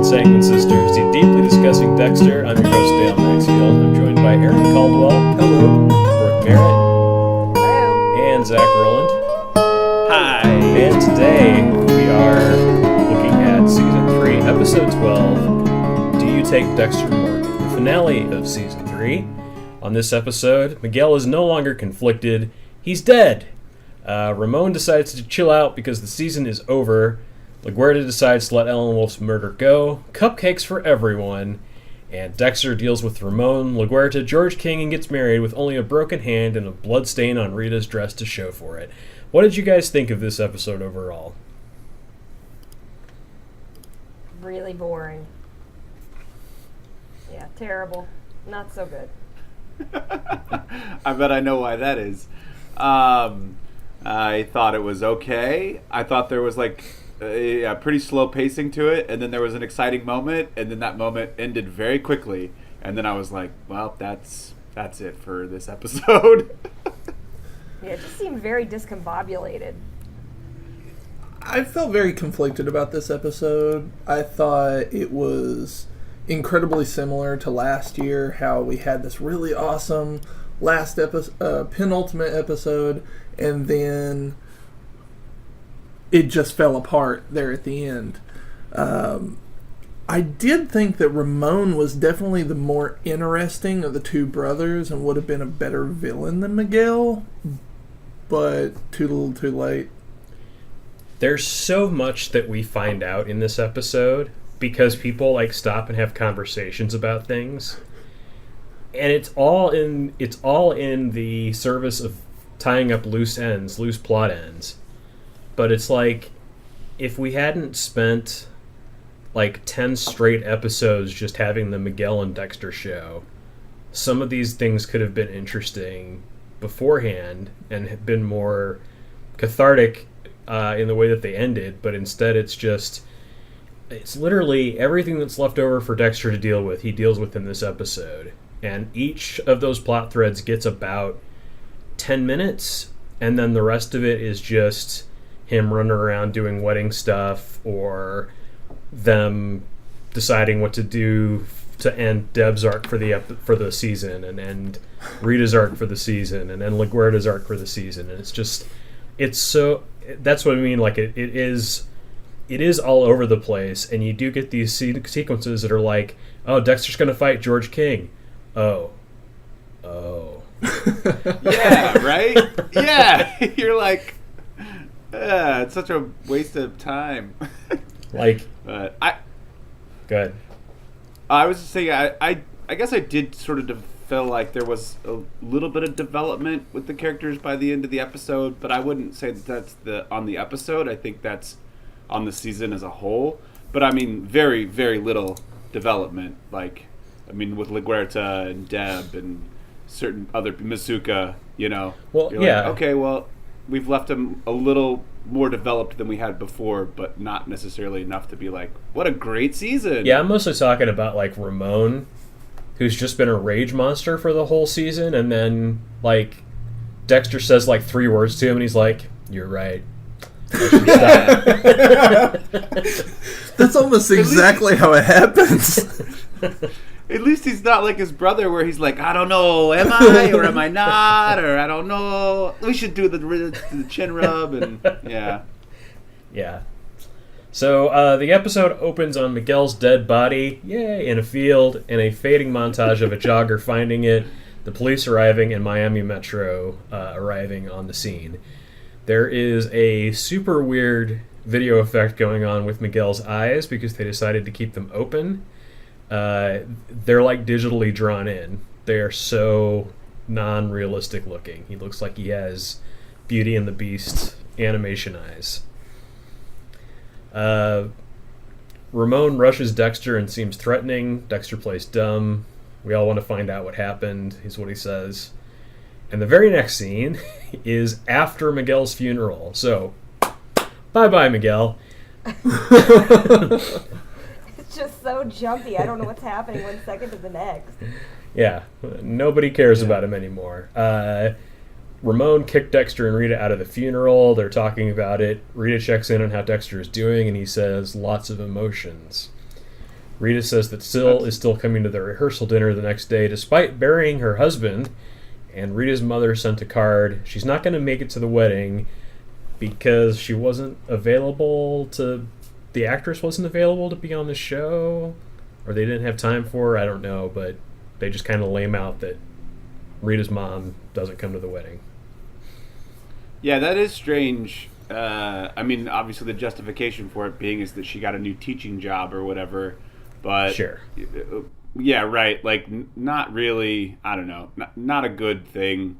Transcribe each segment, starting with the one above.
Sanguine Sisters, the deeply discussing Dexter. I'm your host, Dale Maxfield. I'm joined by Aaron Caldwell. Hello. Brooke Merritt. Hello. And Zach Rowland. Hi. And today we are looking at Season 3, Episode 12, Do You Take Dexter to Market? The finale of Season 3. On this episode, Miguel is no longer conflicted. He's dead. Ramon decides to chill out because the season is over. LaGuerta decides to let Ellen Wolf's murder go. Cupcakes for everyone. And Dexter deals with Ramon, LaGuerta, George King, and gets married with only a broken hand and a blood stain on Rita's dress to show for it. What did you guys think of this episode overall? Really boring. Yeah, terrible. Not so good. I bet I know why that is. I thought it was okay. I thought there was like a pretty slow pacing to it, and then there was an exciting moment, and then that moment ended very quickly, and then I was like, well, that's it for this episode. Yeah, it just seemed very discombobulated. I felt very conflicted about this episode. I thought it was incredibly similar to last year, how we had this really awesome last penultimate episode, and then it just fell apart there at the end. I did think that Ramon was definitely the more interesting of the two brothers and would have been a better villain than Miguel, but too little too late. There's so much that we find out in this episode because people like stop and have conversations about things. And it's all in the service of tying up loose plot ends. But it's like, if we hadn't spent like 10 straight episodes just having the Miguel and Dexter show, some of these things could have been interesting beforehand and have been more cathartic in the way that they ended. But instead it's literally everything that's left over for Dexter to deal with, he deals with in this episode. And each of those plot threads gets about 10 minutes, and then the rest of it is just him running around doing wedding stuff, or them deciding what to do to end Deb's arc for the season, and end Rita's arc for the season, and then LaGuerta's arc for the season. And that's what I mean. Like it is all over the place, and you do get these sequences that are like, oh, Dexter's going to fight George King. Oh. Yeah, right? Yeah. You're like, it's such a waste of time. Like, Go ahead. I was just saying, I guess I did sort of feel like there was a little bit of development with the characters by the end of the episode, but I wouldn't say that's on the episode. I think that's on the season as a whole. But I mean, very, very little development. Like, I mean, with LaGuerta and Deb and certain other Masuka, you know. Well, you're yeah. Like, okay, well, we've left them a little more developed than we had before, but not necessarily enough to be like, what a great season. Yeah, I'm mostly talking about like Ramon, who's just been a rage monster for the whole season, and then like Dexter says like 3 words to him, and he's like, "You're right." That's almost exactly how it happens. At least he's not like his brother, where he's like, I don't know, am I or am I not, or I don't know. We should do the chin rub, and yeah. Yeah. So the episode opens on Miguel's dead body, yay, in a field, and a fading montage of a jogger finding it, the police arriving, and Miami Metro arriving on the scene. There is a super weird video effect going on with Miguel's eyes because they decided to keep them open. They're like digitally drawn in. They are so non-realistic looking. He looks like he has Beauty and the Beast animation eyes. Ramon rushes Dexter and seems threatening. Dexter plays dumb. We all want to find out what happened, is what he says. And the very next scene is after Miguel's funeral. So, bye-bye, Miguel. It's just so jumpy. I don't know what's happening 1 second to the next. Yeah, nobody cares about him anymore. Ramon kicked Dexter and Rita out of the funeral. They're talking about it. Rita checks in on how Dexter is doing, and he says, lots of emotions. Rita says that Syl is still coming to the rehearsal dinner the next day despite burying her husband, and Rita's mother sent a card. She's not going to make it to the wedding because she wasn't available to... The actress wasn't available to be on the show, or they didn't have time for her, I don't know, but they just kind of lame out that Rita's mom doesn't come to the wedding. Yeah, that is strange. I mean, obviously the justification for it being is that she got a new teaching job or whatever, but... Sure. Yeah, right. Like, not really, I don't know, not a good thing.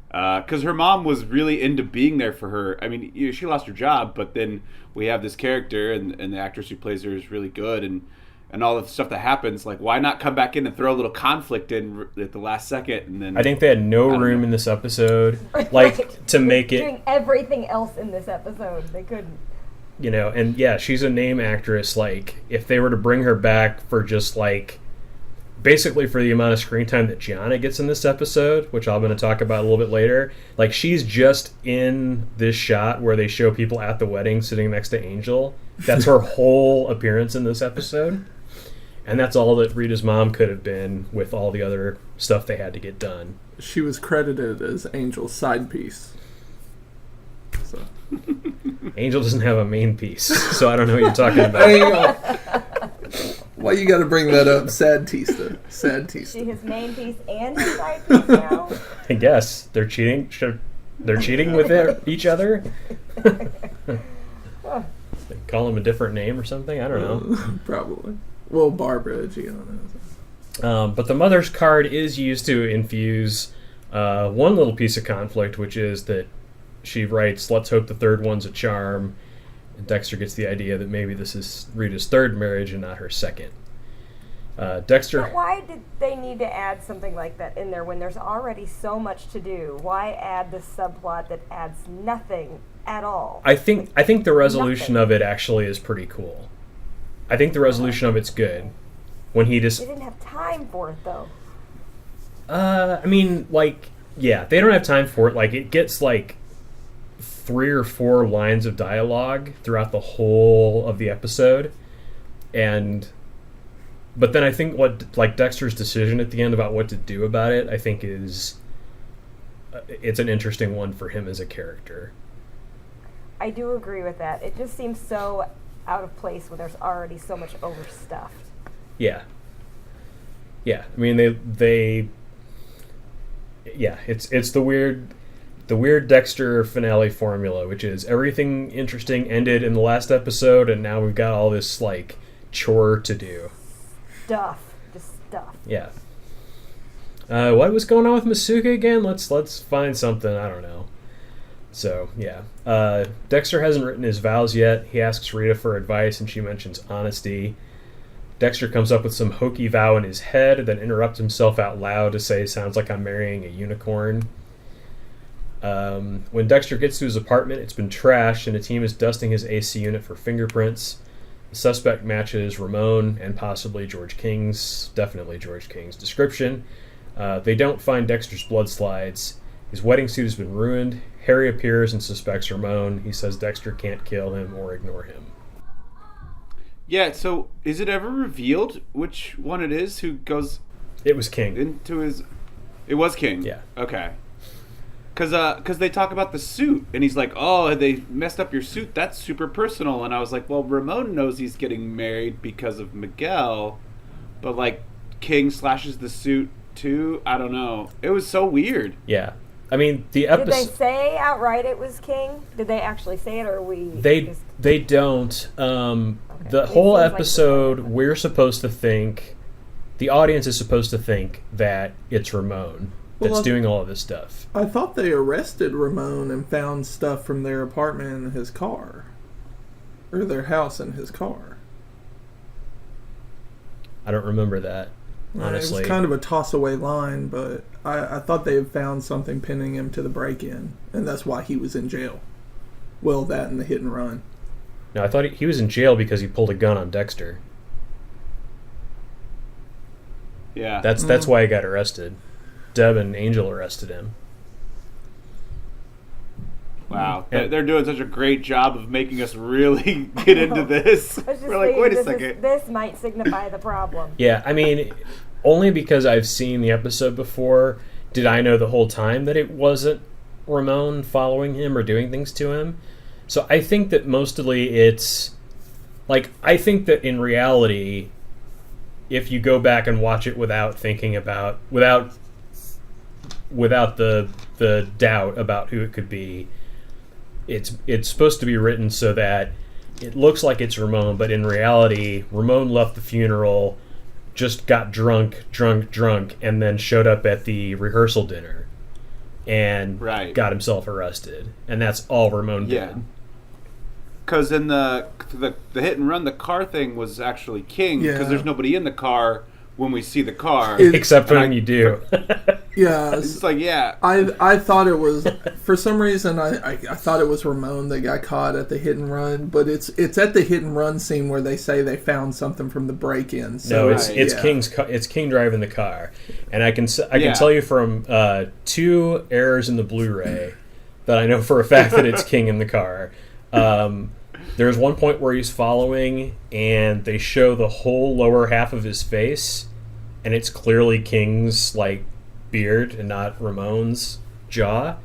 Because her mom was really into being there for her. I mean, she lost her job, but then we have this character, and the actress who plays her is really good, and all the stuff that happens. Like, why not come back in and throw a little conflict in at the last second? And then I think they had no room in this episode, like, to make it... Doing everything else in this episode. They couldn't. You know, and yeah, she's a name actress. Like, if they were to bring her back for just, like... Basically for the amount of screen time that Gianna gets in this episode, which I'm going to talk about a little bit later, like she's just in this shot where they show people at the wedding sitting next to Angel. That's her whole appearance in this episode. And that's all that Rita's mom could have been with all the other stuff they had to get done. She was credited as Angel's side piece. So. Angel doesn't have a main piece, so I don't know what you're talking about. Why you got to bring that up? Sad Tista. Sad Tista. She his main piece and his side piece now. I guess they're cheating. They're cheating with each other. They call him a different name or something. I don't know. Probably. Well, Barbara Gianna. But the mother's card is used to infuse one little piece of conflict, which is that she writes, "Let's hope the third one's a charm." And Dexter gets the idea that maybe this is Rita's third marriage and not her second. Dexter... But why did they need to add something like that in there when there's already so much to do? Why add this subplot that adds nothing at all? I think the resolution of it actually is pretty cool. I think the resolution of it's good. When he just... They didn't have time for it, though. I mean, like, yeah, they don't have time for it. Like, it gets, like... 3 or 4 lines of dialogue throughout the whole of the episode, but then I think Dexter's decision at the end about what to do about it, I think is it's an interesting one for him as a character. I do agree with that. It just seems so out of place when there's already so much overstuffed. Yeah. I mean, they it's the weird Dexter finale formula, which is everything interesting ended in the last episode, and now we've got all this, like, chore to do. Just stuff. Yeah. What was going on with Masuka again? Let's find something. I don't know. So, yeah. Dexter hasn't written his vows yet. He asks Rita for advice, and she mentions honesty. Dexter comes up with some hokey vow in his head, then interrupts himself out loud to say, "Sounds like I'm marrying a unicorn." When Dexter gets to his apartment, it's been trashed, and a team is dusting his AC unit for fingerprints. The suspect matches Ramon and possibly definitely George King's description. They don't find Dexter's blood slides. His wedding suit has been ruined. Harry appears and suspects Ramon. He says Dexter can't kill him or ignore him. Yeah, so is it ever revealed which one it is who goes... It was King. Into his... It was King? Yeah. Okay. Because they talk about the suit, and he's like, "Oh, they messed up your suit. That's super personal." And I was like, "Well, Ramon knows he's getting married because of Miguel, but like King slashes the suit too. I don't know. It was so weird." Yeah, I mean the episode. Did they say outright it was King? Did they actually say it, or we? They don't. The whole episode, we're supposed to think, the audience is supposed to think that it's Ramon that's doing all of this stuff. I thought they arrested Ramon and found stuff from their apartment in his car. Or their house in his car. I don't remember that, honestly. It was kind of a toss-away line, but I thought they had found something pinning him to the break-in, and that's why he was in jail. Well, that and the hit and run. No, I thought he was in jail because he pulled a gun on Dexter. Yeah. That's why he got arrested. Deb and Angel arrested him. Wow, they're doing such a great job of making us really get into this. I was just We're like, thinking wait a second. this might signify the problem. Yeah, I mean, only because I've seen the episode before did I know the whole time that it wasn't Ramon following him or doing things to him. So I think that mostly it's like, I think that in reality, if you go back and watch it without thinking about without the doubt about who it could be, it's supposed to be written so that it looks like it's Ramon, but in reality, Ramon left the funeral, just got drunk, and then showed up at the rehearsal dinner and got himself arrested. And that's all Ramon did. Because in the hit and run, the car thing was actually King, because there's nobody in the car when we see the car. Except when you do. Yeah. It's like, I thought it was, for some reason, I thought it was Ramon that got caught at the hit and run, but it's at the hit and run scene where they say they found something from the break-in. So no, it's King driving the car, and I can tell you from 2 errors in the Blu-ray that I know for a fact that it's King in the car. There's one point where he's following, and they show the whole lower half of his face, and it's clearly King's beard and not Ramon's jaw.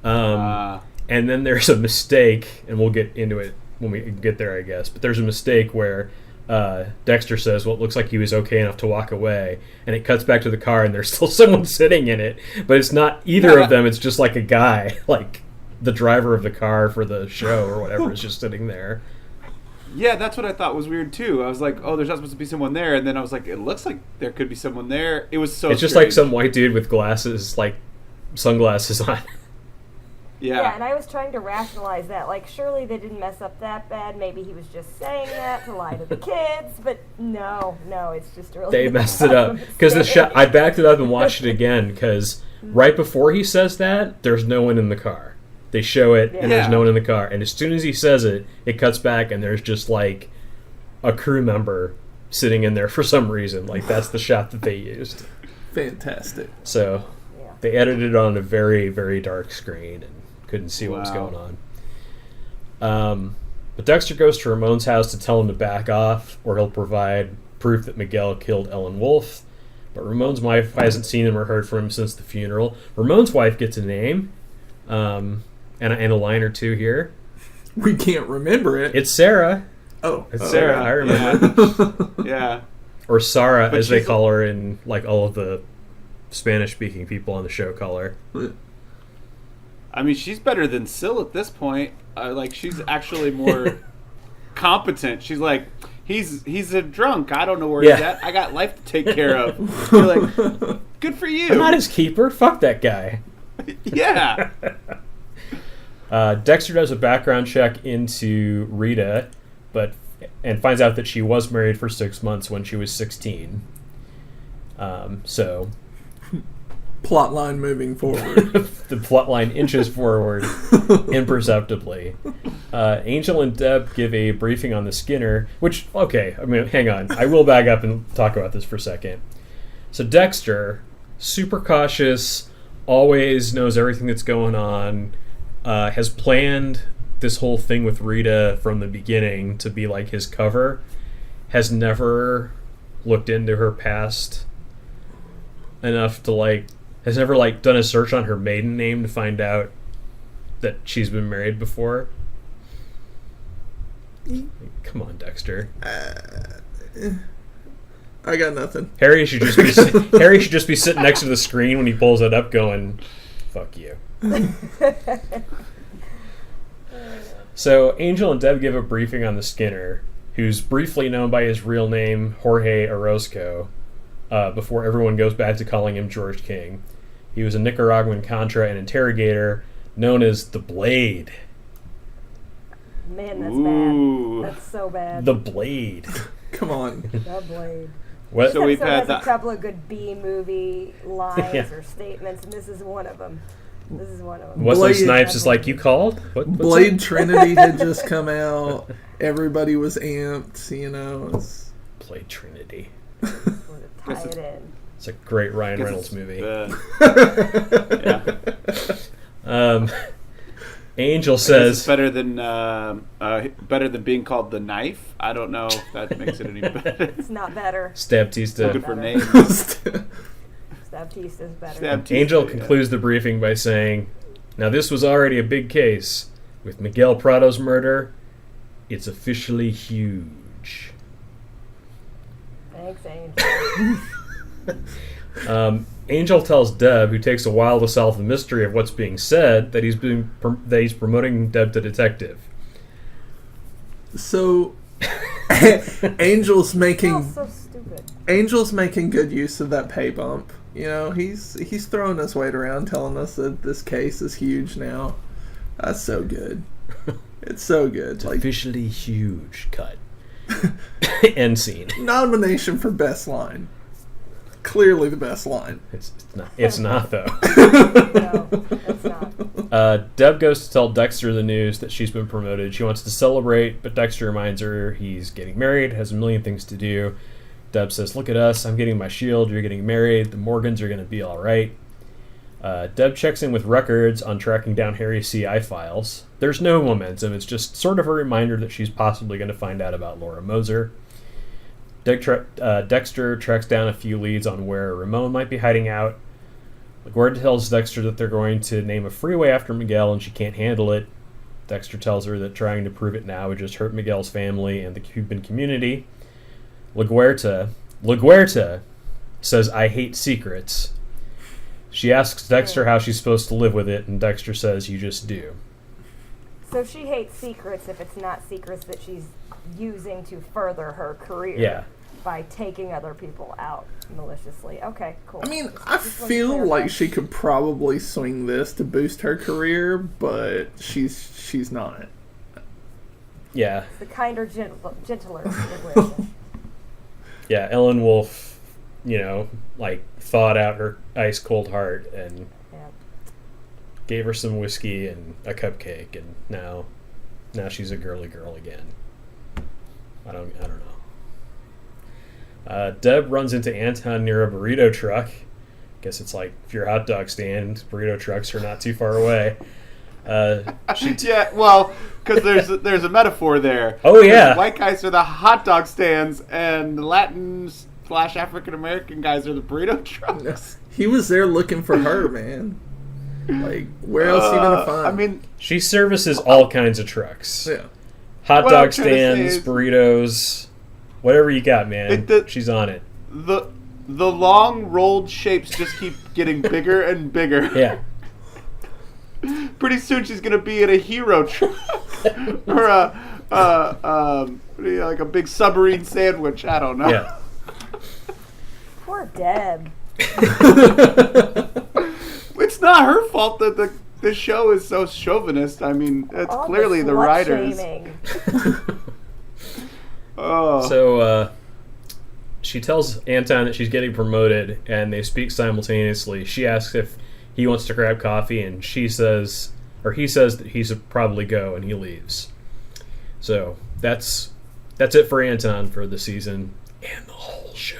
And then there's a mistake, and we'll get into it when we get there, I guess. But there's a mistake where Dexter says, well, it looks like he was okay enough to walk away, and it cuts back to the car, and there's still someone sitting in it, but it's not either of them. It's just like a guy, the driver of the car for the show or whatever is just sitting there. Yeah, that's what I thought was weird too. I was like, oh, there's not supposed to be someone there, and then I was like, it looks like there could be someone there. It was so It's just strange. like some white dude with glasses, sunglasses on. Yeah, and I was trying to rationalize that. Surely they didn't mess up that bad. Maybe he was just saying that to lie to the kids. But no, it's just really... They messed it up. Because the shot, I backed it up and watched it again, because right before he says that, there's no one in the car. They show it, and there's no one in the car. And as soon as he says it, it cuts back, and there's just, a crew member sitting in there for some reason. That's the shot that they used. Fantastic. So they edited it on a very, very dark screen and couldn't see what was going on. But Dexter goes to Ramon's house to tell him to back off, or he'll provide proof that Miguel killed Ellen Wolf. But Ramon's wife hasn't seen him or heard from him since the funeral. Ramon's wife gets a name. And a line or two here. We can't remember it. It's Sarah. Oh. It's Sarah. I remember. Yeah. Or Sarah, But as they call her in all of the Spanish-speaking people on the show call her. I mean, she's better than Syl at this point. She's actually more competent. She's like, he's a drunk. I don't know where he's at. I got life to take care of. You're like, good for you. I'm not his keeper. Fuck that guy. Yeah. Dexter does a background check into Rita, and finds out that she was married for 6 months when she was 16. So plot line moving forward. The plot line inches forward imperceptibly. Angel and Deb give a briefing on the Skinner, which, hang on. I will back up and talk about this for a second. So Dexter, super cautious, always knows everything that's going on, has planned this whole thing with Rita from the beginning to be his cover, has never looked into her past enough to has never done a search on her maiden name to find out that she's been married before. Come on, Dexter. I got nothing. Harry should just be sitting next to the screen when he pulls it up going, fuck you. So Angel and Deb give a briefing on the Skinner, who's briefly known by his real name, Jorge Orozco, before everyone goes back to calling him George King. He was a Nicaraguan Contra and interrogator known as the Blade. Man, that's Ooh. bad. That's so bad. The Blade. Come on. The Blade. What? So we've had a couple of good B-movie lines or statements, and this is one of them. Wesley Snipes is like, you called? Blade Trinity had just come out. Everybody was amped, Blade Trinity. Tie it in. It's a great Ryan Reynolds movie. Angel says it's better than being called the Knife. I don't know if that makes it any better. It's not better. Stabtista. Looking for names. Stabtista is better. Stabtista, Angel concludes the briefing by saying, "Now this was already a big case. With Miguel Prado's murder, it's officially huge." Thanks, Angel. Angel tells Deb, who takes a while to solve the mystery of what's being said, that he's promoting Deb to detective. So, Angel's making so stupid. Angel's making good use of that pay bump. You know, he's throwing his weight around, telling us that this case is huge now. That's so good. It's so good. It's officially huge. Cut. End scene. Nomination for best line. Clearly the best line. It's not though. No, it's not. Deb goes to tell Dexter the news that she's been promoted. She wants to celebrate, but Dexter reminds her he's getting married, has a million things to do. Deb says, "Look at us. I'm getting my shield. You're getting married. The Morgans are going to be all right." Deb checks in with records on tracking down Harry's CI files. There's no momentum. It's just sort of a reminder that she's possibly going to find out about Laura Moser. Dexter tracks down a few leads on where Ramon might be hiding out. LaGuardia tells Dexter that they're going to name a freeway after Miguel and she can't handle it. Dexter tells her that trying to prove it now would just hurt Miguel's family and the Cuban community. LaGuardia says, "I hate secrets." She asks Dexter how she's supposed to live with it, and Dexter says, "You just do." So she hates secrets if it's not secrets that she's using to further her career. Yeah. By taking other people out maliciously. Okay, cool. I mean, I feel like she could probably swing this to boost her career, but she's not. Yeah. The kinder, gentler situation. Yeah, Ellen Wolf, thawed out her ice-cold heart and gave her some whiskey and a cupcake, and now she's a girly girl again. I don't know. Deb runs into Anton near a burrito truck. Guess it's like if you're a hot dog stand, burrito trucks are not too far away. Yeah, well, because there's a metaphor there. Oh yeah, white guys are the hot dog stands, and Latin / African American guys are the burrito trucks. He was there looking for her, man. Like, where else are you gonna find? I mean, she services all kinds of trucks. Yeah, hot dog stands, burritos, whatever you got, man. She's on it. The long rolled shapes just keep getting bigger and bigger. Yeah. Pretty soon she's gonna be in a hero truck or like a big submarine sandwich. I don't know. Yeah. Poor Deb. It's not her fault that the show is so chauvinist. I mean, it's clearly the writers. So she tells Anton that she's getting promoted, and they speak simultaneously. She asks if he wants to grab coffee, and he says that he should probably go, and he leaves. So that's it for Anton for the season and the whole show.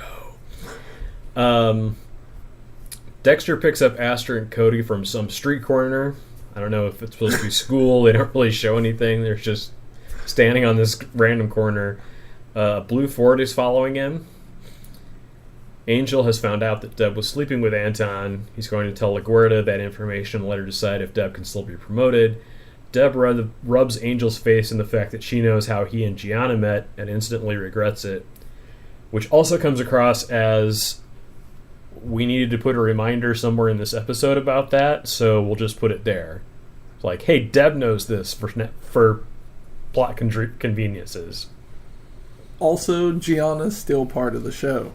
Dexter picks up Astor and Cody from some street corner. I don't know if it's supposed to be school. They don't really show anything. They're just standing on this random corner. Blue Ford is following him. Angel has found out that Deb was sleeping with Anton. He's going to tell LaGuardia that information and let her decide if Deb can still be promoted. Deb rubs Angel's face in the fact that she knows how he and Gianna met and instantly regrets it, which also comes across as we needed to put a reminder somewhere in this episode about that, so we'll just put it there. It's like, hey, Deb knows this for plot conveniences. Also, Gianna's still part of the show.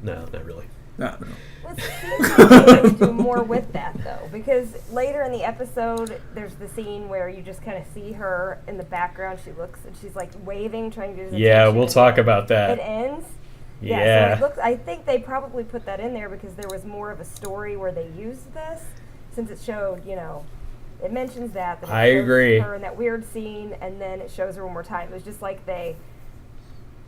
No, not really. No. Well, it seems like they would do more with that, though, because later in the episode, there's the scene where you just kind of see her in the background. She looks, and she's like waving, trying to do. Yeah, we'll talk about that. It ends. Yeah. So I think they probably put that in there because there was more of a story where they used this, since it showed, it mentions that. I agree. Her in that weird scene, and then it shows her one more time. It was just like they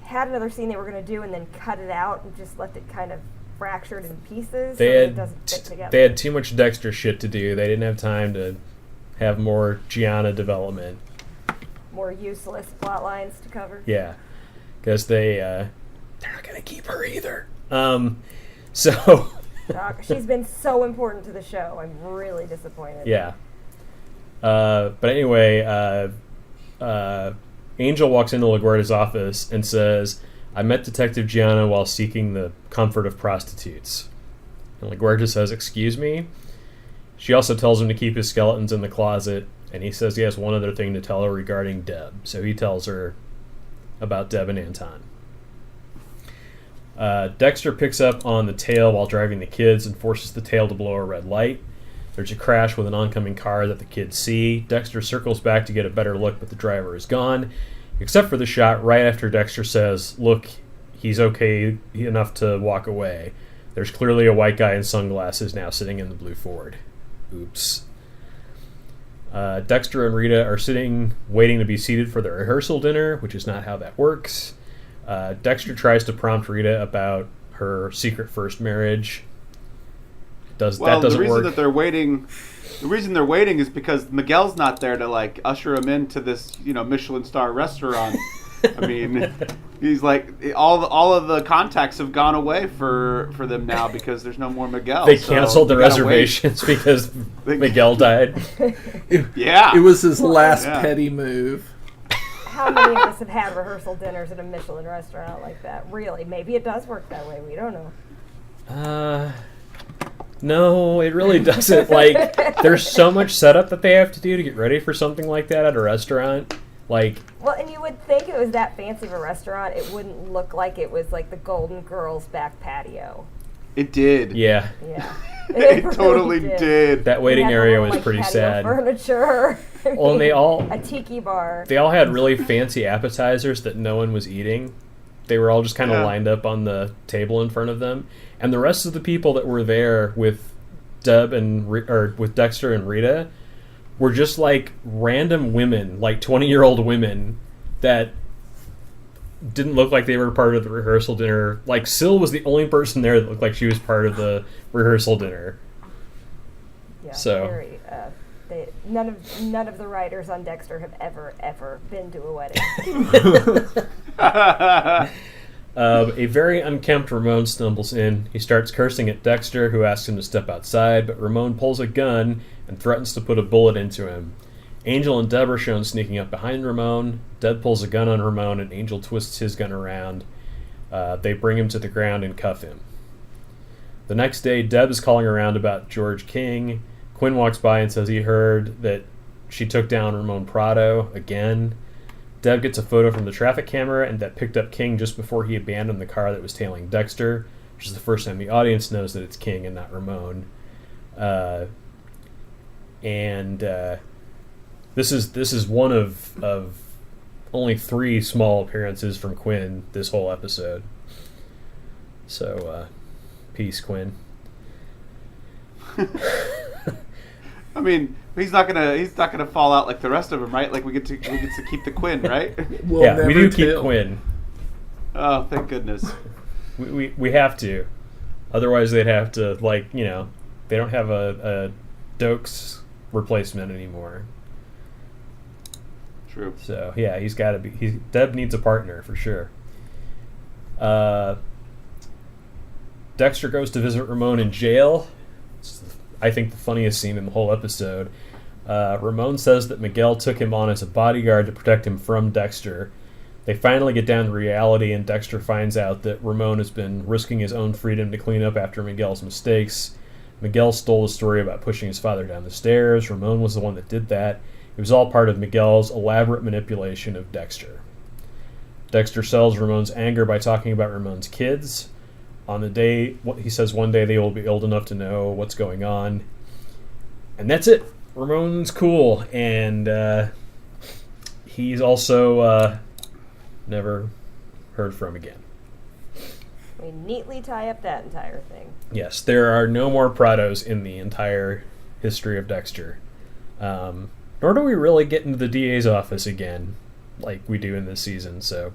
had another scene they were going to do and then cut it out and just left it kind of fractured in pieces. It doesn't fit together. They had too much Dexter shit to do. They didn't have time to have more Gianna development. More useless plot lines to cover. Yeah, because they're not gonna keep her either. So She's been so important to the show. I'm really disappointed. yeah. But anyway, Angel walks into LaGuardia's office and says, "I met Detective Gianna while seeking the comfort of prostitutes." And LaGuardia says, "Excuse me?" She also tells him to keep his skeletons in the closet, and he says he has one other thing to tell her regarding Deb. So he tells her about Deb and Anton. Dexter picks up on the tail while driving the kids and forces the tail to blow a red light. There's a crash with an oncoming car that the kids see. Dexter circles back to get a better look, but the driver is gone, except for the shot right after Dexter says, "Look, he's okay enough to walk away." There's clearly a white guy in sunglasses now sitting in the blue Ford. Oops. Dexter and Rita are sitting, waiting to be seated for the rehearsal dinner, which is not how that works. Dexter tries to prompt Rita about her secret first marriage. That doesn't work. The reason they're waiting is because Miguel's not there to like usher him into this, Michelin star restaurant. I mean, he's like all of the contacts have gone away for them now because there's no more Miguel. They canceled the reservations because Miguel died. Yeah, it was his last petty move. How many of us have had rehearsal dinners at a Michelin restaurant like that? Really? Maybe it does work that way. We don't know. No, it really doesn't. Like, there's so much setup that they have to do to get ready for something like that at a restaurant. Well, and you would think it was that fancy of a restaurant, it wouldn't look like it was like the Golden Girls back patio. It did. Yeah. Yeah. It totally did. That waiting area was pretty sad. Furniture. Well, and a tiki bar. They all had really fancy appetizers that no one was eating. They were all just kind of lined up on the table in front of them, and the rest of the people that were there with with Dexter and Rita were just like random women, like 20-year-old women that didn't look like they were part of the rehearsal dinner. Like, Syl was the only person there that looked like she was part of the rehearsal dinner. Yeah, so very, none of the writers on Dexter have ever been to a wedding. A very unkempt Ramon stumbles in. He starts cursing at Dexter, who asks him to step outside, but Ramon pulls a gun and threatens to put a bullet into him. Angel and Deb are shown sneaking up behind Ramon. Deb pulls a gun on Ramon, and Angel twists his gun around. They bring him to the ground and cuff him. The next day, Deb is calling around about George King. Quinn walks by and says he heard that she took down Ramon Prado again. Deb gets a photo from the traffic camera and that picked up King just before he abandoned the car that was tailing Dexter, which is the first time the audience knows that it's King and not Ramon. This is one of only 3 small appearances from Quinn this whole episode. So, peace, Quinn. I mean, he's not gonna fall out like the rest of them, right? Like we get to keep the Quinn, right? We do keep Quinn. Oh, thank goodness. We have to, otherwise they'd have to they don't have a Dokes replacement anymore. True. So yeah, he's got to be. Deb needs a partner for sure. Dexter goes to visit Ramon in jail. It's, I think, the funniest scene in the whole episode. Ramon says that Miguel took him on as a bodyguard to protect him from Dexter. They finally get down to reality, and Dexter finds out that Ramon has been risking his own freedom to clean up after Miguel's mistakes. Miguel stole the story about pushing his father down the stairs. Ramon was the one that did that. It was all part of Miguel's elaborate manipulation of Dexter. Dexter sells Ramon's anger by talking about Ramon's kids. On the day, he says one day they will be old enough to know what's going on. And that's it. Ramon's cool. And he's also never heard from again. We neatly tie up that entire thing. Yes, there are no more Prados in the entire history of Dexter. Nor do we really get into the DA's office again, like we do in this season. So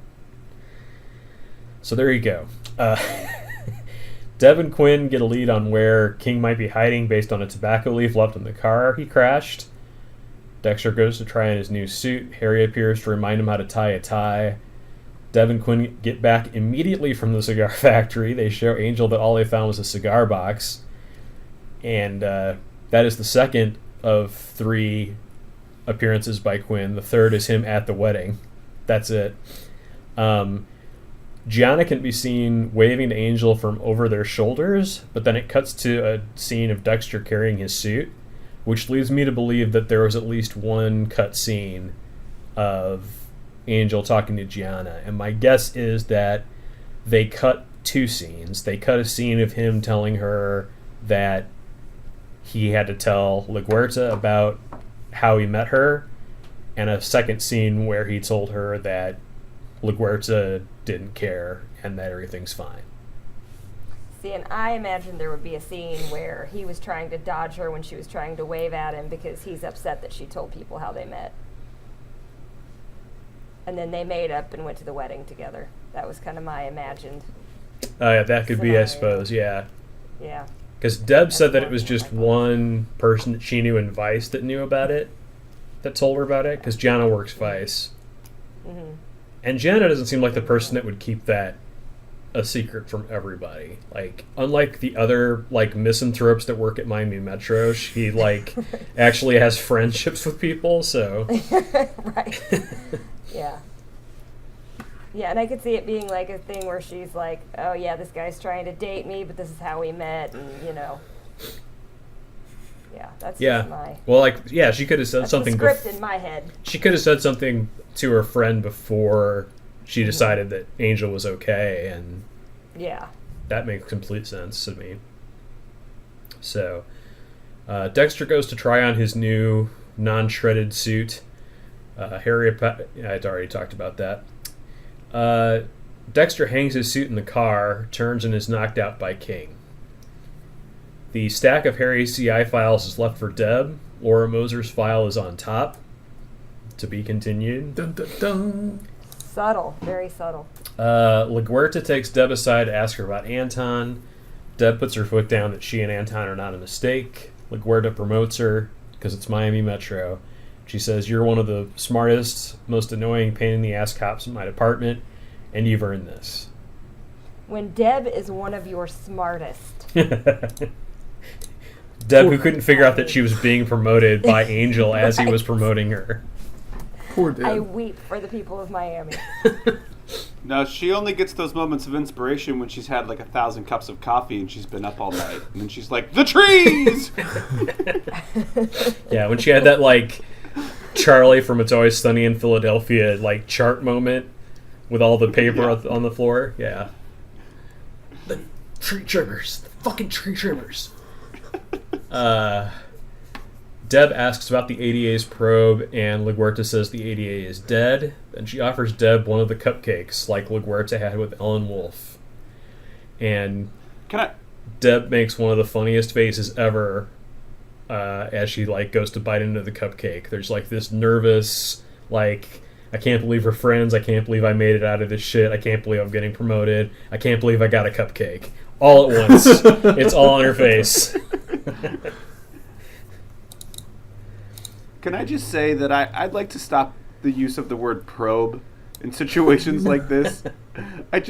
there you go. Deb and Quinn get a lead on where King might be hiding based on a tobacco leaf left in the car he crashed. Dexter goes to try on his new suit. Harry appears to remind him how to tie a tie. Deb and Quinn get back immediately from the cigar factory. They show Angel that all they found was a cigar box. And that is the second of 3 appearances by Quinn. The third is him at the wedding. That's it. Gianna can be seen waving to Angel from over their shoulders, but then it cuts to a scene of Dexter carrying his suit, which leads me to believe that there was at least one cut scene of Angel talking to Gianna. And my guess is that they cut 2 scenes. They cut a scene of him telling her that he had to tell LaGuerta about how he met her, and a second scene where he told her that LaGuerta didn't care and that everything's fine. See, and I imagined there would be a scene where he was trying to dodge her when she was trying to wave at him because he's upset that she told people how they met. And then they made up and went to the wedding together. That was kind of my imagined Yeah, that could be, I scenario. suppose, yeah. Yeah. Because Deb said that it one was of just my one person that she knew in Vice that knew about it, that told her about it, because Gianna works Vice. Mm-hmm. And Gianna doesn't seem like the person that would keep that a secret from everybody. Like, unlike the other, like, misanthropes that work at Miami Metro, she, like, actually has friendships with people, so... Right. Yeah. Yeah, and I could see it being like a thing where she's like, oh yeah, this guy's trying to date me, but this is how we met, and you know. Yeah, that's just my... Well, like, yeah, she could have said That's something... the script in my head. She could have said something to her friend before she decided that Angel was okay, and Yeah. that makes complete sense to me. So, Dexter goes to try on his new non-shredded suit. Harry, I'd already talked about that. Dexter hangs his suit in the car, turns, and is knocked out by King. The stack of Harry's CI files is left for Deb. Laura Moser's file is on top. To be continued. Dun, dun, dun. Subtle. Very subtle. LaGuerta takes Deb aside to ask her about Anton. Deb puts her foot down that she and Anton are not a mistake. LaGuerta promotes her because it's Miami Metro. She says, "You're one of the smartest, most annoying pain-in-the-ass cops in my department, and you've earned this." When Deb is one of your smartest. Deb, who couldn't figure out that she was being promoted by Angel as he was promoting her. Poor Deb. I weep for the people of Miami. No, she only gets those moments of inspiration when she's had like 1,000 cups of coffee and she's been up all night. And then she's like, the trees! Yeah, when she had that, like, Charlie from It's Always Sunny in Philadelphia, like, chart moment with all the paper on the floor. Yeah. The tree trimmers. The fucking tree trimmers. Deb asks about the ADA's probe, and LaGuerta says the ADA is dead. Then she offers Deb one of the cupcakes, like LaGuerta had with Ellen Wolf. And Deb makes one of the funniest faces ever as she, like, goes to bite into the cupcake. There's, like, this nervous, like, I can't believe we're friends. I can't believe I made it out of this shit. I can't believe I'm getting promoted. I can't believe I got a cupcake. All at once. It's all on her face. Can I just say that I'd like to stop the use of the word probe in situations like this? I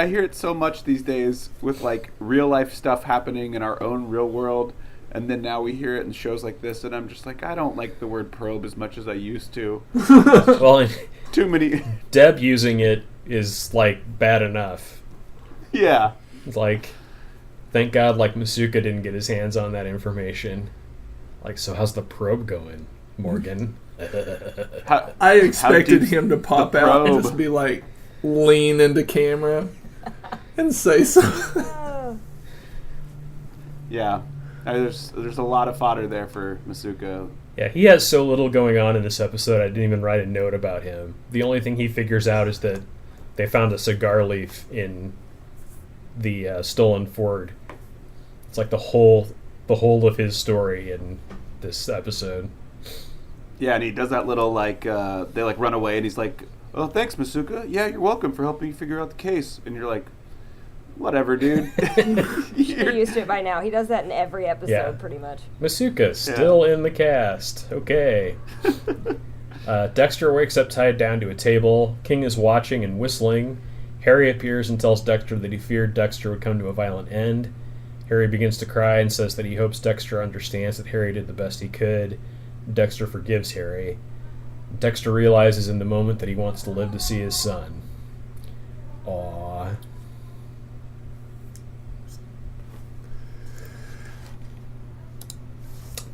hear it so much these days with, like, real life stuff happening in our own real world, and then now we hear it in shows like this, and I'm just like, I don't like the word probe as much as I used to. Well, Too many. Deb using it is, like, bad enough. Yeah. It's like, thank God, like, Masuka didn't get his hands on that information. Like, so how's the probe going, Morgan? I expected him to pop out and just be like, lean into camera and say something. Oh. Yeah. There's a lot of fodder there for Masuka. Yeah, he has so little going on in this episode, I didn't even write a note about him. The only thing he figures out is that they found a cigar leaf in the stolen Ford. It's like the whole of his story in this episode. Yeah, and he does that little, like, they, like, run away, and he's like, "Oh, thanks, Masuka. Yeah, you're welcome for helping me figure out the case." And you're like, Whatever, dude. You're used to it by now. He does that in every episode, pretty much. Masuka, still in the cast. Okay. Dexter wakes up tied down to a table. King is watching and whistling. Harry appears and tells Dexter that he feared Dexter would come to a violent end. Harry begins to cry and says that he hopes Dexter understands that Harry did the best he could. Dexter forgives Harry. Dexter realizes in the moment that he wants to live to see his son. Aww.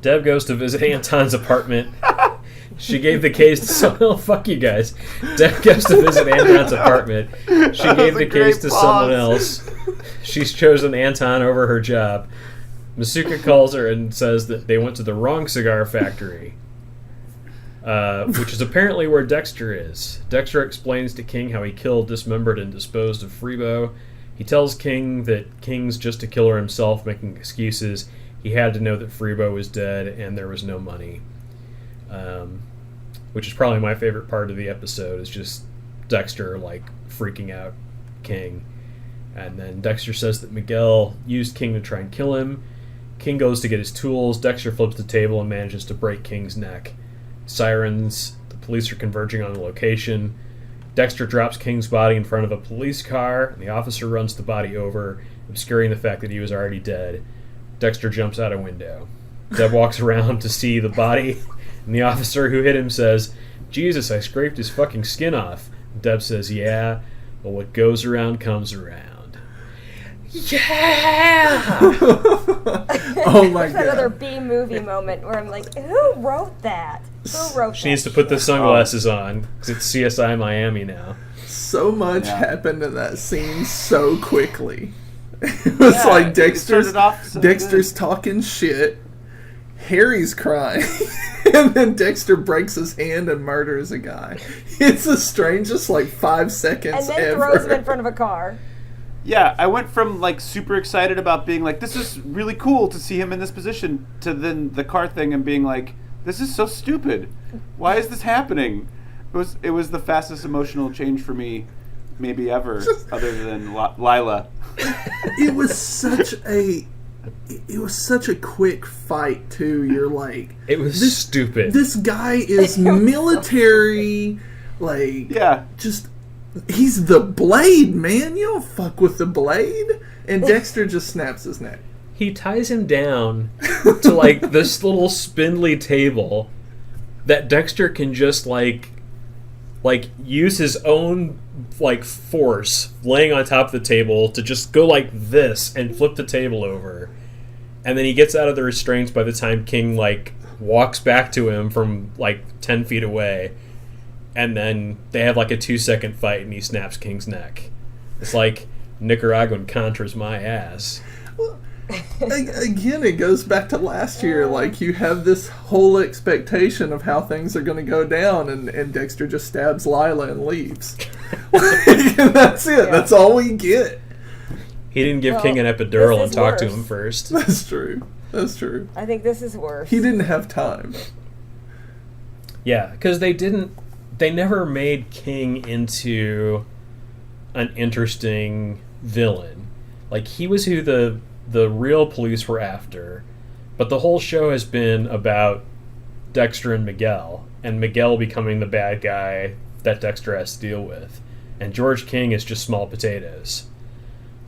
Deb goes to visit Anton's apartment. She gave the case to someone else. Fuck you guys. Deb goes to visit Anton's apartment. She gave the case to someone else. She's chosen Anton over her job. Masuka calls her and says that they went to the wrong cigar factory, which is apparently where Dexter is. Dexter explains to King how he killed, dismembered, and disposed of Freebo. He tells King that King's just a killer himself, making excuses. He had to know that Freebo was dead and there was no money. Which is probably my favorite part of the episode, is just Dexter, like, freaking out King. And then Dexter says that Miguel used King to try and kill him. King goes to get his tools. Dexter flips the table and manages to break King's neck. Sirens. The police are converging on the location. Dexter drops King's body in front of a police car, and the officer runs the body over, obscuring the fact that he was already dead. Dexter jumps out a window. Deb walks around to see the body, and the officer who hit him says, "Jesus, I scraped his fucking skin off." Deb says, "Yeah, but what goes around comes around." Yeah! Oh my god. Another B-movie moment where I'm like, who wrote that? Who wrote that? She needs to put the sunglasses on, because it's CSI Miami now. So much happened in that scene so quickly. It was like Dexter's talking shit, Harry's crying, and then Dexter breaks his hand and murders a guy. It's the strangest, 5 seconds and then ever. throws him in front of a car. Yeah, I went from super excited about being like, this is really cool to see him in this position, to then the car thing and being like, this is so stupid. Why is this happening? It was the fastest emotional change for me maybe ever, other than Lila. It was such a quick fight too. You're like, it was stupid. This guy is military, just he's the Blade, man. You don't fuck with the Blade. And Dexter just snaps his neck. He ties him down to this little spindly table that Dexter can just use his own force laying on top of the table to just go like this and flip the table over. And then he gets out of the restraints by the time King walks back to him from 10 feet away. And then they have a 2-second fight and he snaps King's neck. It's like Nicaraguan Contra's my ass. Well, again, it goes back to last year. You have this whole expectation of how things are going to go down, and Dexter just stabs Lila and leaves. And that's it. Yeah. That's all we get. He didn't give King an epidural and talk to him first. That's true. I think this is worse. He didn't have time. Yeah, because they never made King into an interesting villain. He was who the real police were after, but the whole show has been about Dexter and Miguel becoming the bad guy that Dexter has to deal with, and George King is just small potatoes.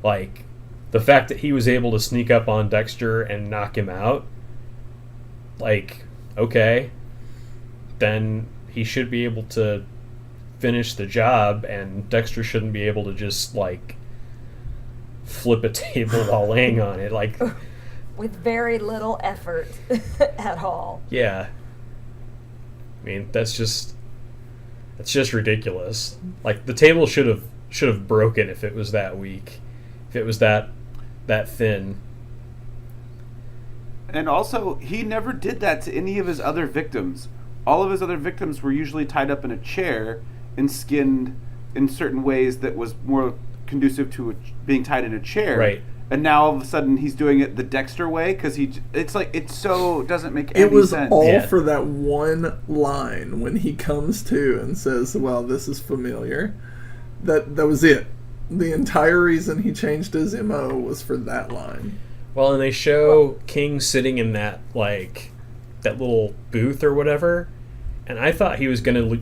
The fact that he was able to sneak up on Dexter and knock him out, okay, then he should be able to finish the job, and Dexter shouldn't be able to just flip a table while laying on it, with very little effort at all. Yeah, I mean that's just ridiculous. The table should have broken if it was that weak, if it was that thin. And also, he never did that to any of his other victims. All of his other victims were usually tied up in a chair and skinned in certain ways that was more conducive to being tied in a chair. Right. And now all of a sudden he's doing it the Dexter way because it so doesn't make any sense. It was all for that one line when he comes to and says, "Well, this is familiar." That was it. the entire reason he changed his MO was for that line. Well, and they show King sitting in that little booth or whatever, and I thought he was gonna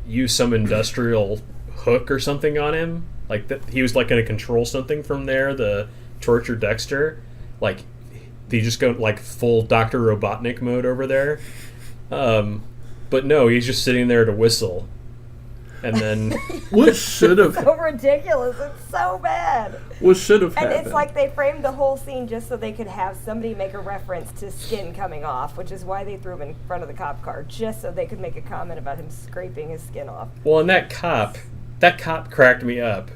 use some industrial hook or something on him, like that he was gonna control something from there, the torture Dexter, he just go full Dr. Robotnik mode over there. But no, he's just sitting there to whistle. And then what should have so ridiculous. It's so bad. What should have and happened? It's like they framed the whole scene just so they could have somebody make a reference to skin coming off, which is why they threw him in front of the cop car, just so they could make a comment about him scraping his skin off. Well, and that cop cracked me up.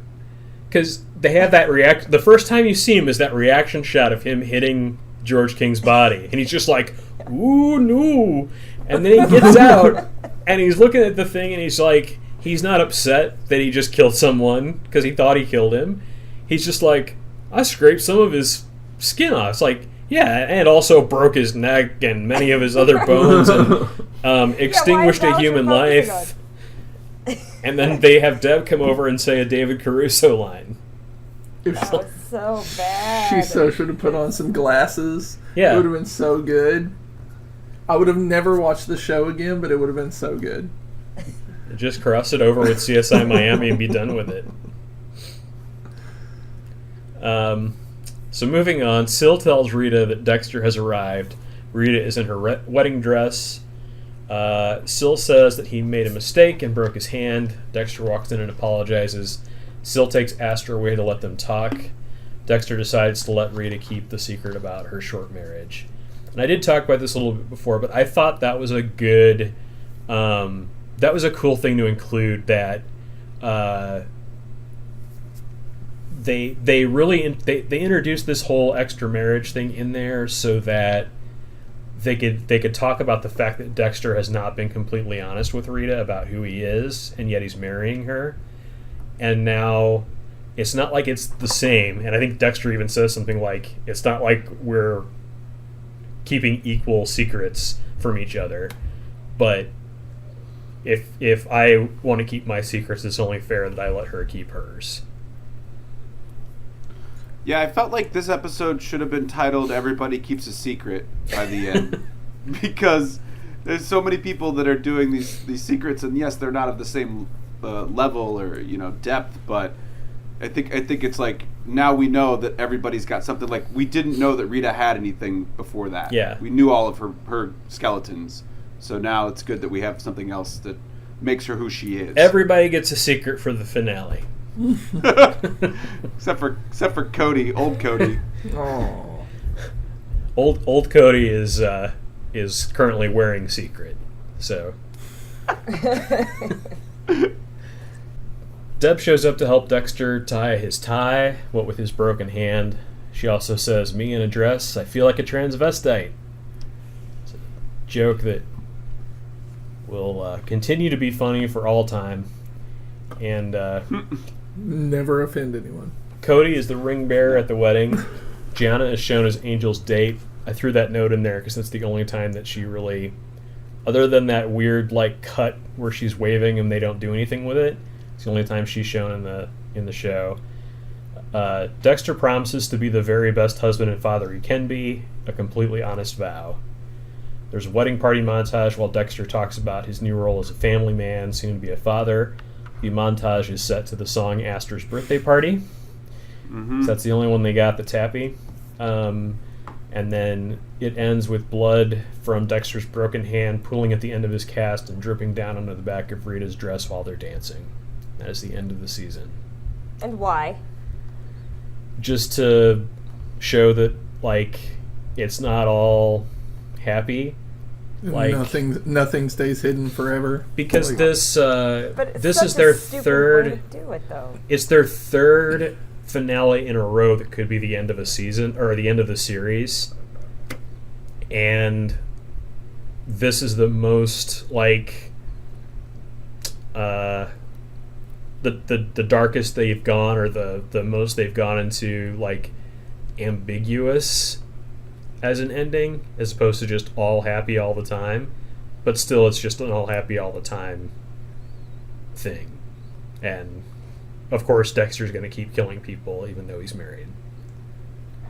Because they have that react. The first time you see him is that reaction shot of him hitting George King's body. And he's just like, ooh, no. And then he gets out, and he's looking at the thing, and he's like, he's not upset that he just killed someone because he thought he killed him. He's just like, I scraped some of his skin off. It's like, yeah, and also broke his neck and many of his other bones and extinguished a human life. And then they have Deb come over and say a David Caruso line. That was so bad. She should have put on some glasses. Yeah. It would have been so good. I would have never watched the show again, but it would have been so good. Just cross it over with CSI Miami and be done with it. So moving on, Syl tells Rita that Dexter has arrived. Rita is in her wedding dress. Syl says that he made a mistake and broke his hand. Dexter walks in and apologizes. Syl takes Astor away to let them talk. Dexter decides to let Rita keep the secret about her short marriage. And I did talk about this a little bit before, but I thought that was a good... that was a cool thing to include, that they introduced this whole extra marriage thing in there so that they could talk about the fact that Dexter has not been completely honest with Rita about who he is, and yet he's marrying her. And now it's not like it's the same. And I think Dexter even says something like, it's not like we're keeping equal secrets from each other, but if I want to keep my secrets, it's only fair that I let her keep hers. Yeah, I felt like this episode should have been titled "Everybody Keeps a Secret" by the end, because there's so many people that are doing these secrets, and yes, they're not of the same level or depth, but I think it's like now we know that everybody's got something. Like, we didn't know that Rita had anything before that. Yeah, we knew all of her skeletons. So now it's good that we have something else that makes her who she is. Everybody gets a secret for the finale. except for Cody, old Cody. Oh. Old Cody is currently wearing secret. So Deb shows up to help Dexter tie his tie, what with his broken hand. She also says, "Me in a dress, I feel like a transvestite." It's a joke that will continue to be funny for all time. And never offend anyone. Cody is the ring bearer at the wedding. Gianna is shown as Angel's date. I threw that note in there because that's the only time that she really, other than that weird cut where she's waving and they don't do anything with it, it's the only time she's shown in the show. Dexter promises to be the very best husband and father he can be, a completely honest vow. There's a wedding party montage while Dexter talks about his new role as a family man, soon to be a father. The montage is set to the song Astor's Birthday Party. Mm-hmm. So that's the only one they got that's happy. And then it ends with blood from Dexter's broken hand pooling at the end of his cast and dripping down onto the back of Rita's dress while they're dancing. That is the end of the season. And why? Just to show that, it's not all happy. Nothing stays hidden forever. Because this is their their third. Way to do it, though. It's their third finale in a row that could be the end of a season or the end of the series, and this is the most the darkest they've gone, or the most they've gone into ambiguous as an ending, as opposed to just all happy all the time. But still, it's just an all happy all the time thing. And of course, Dexter's going to keep killing people even though he's married.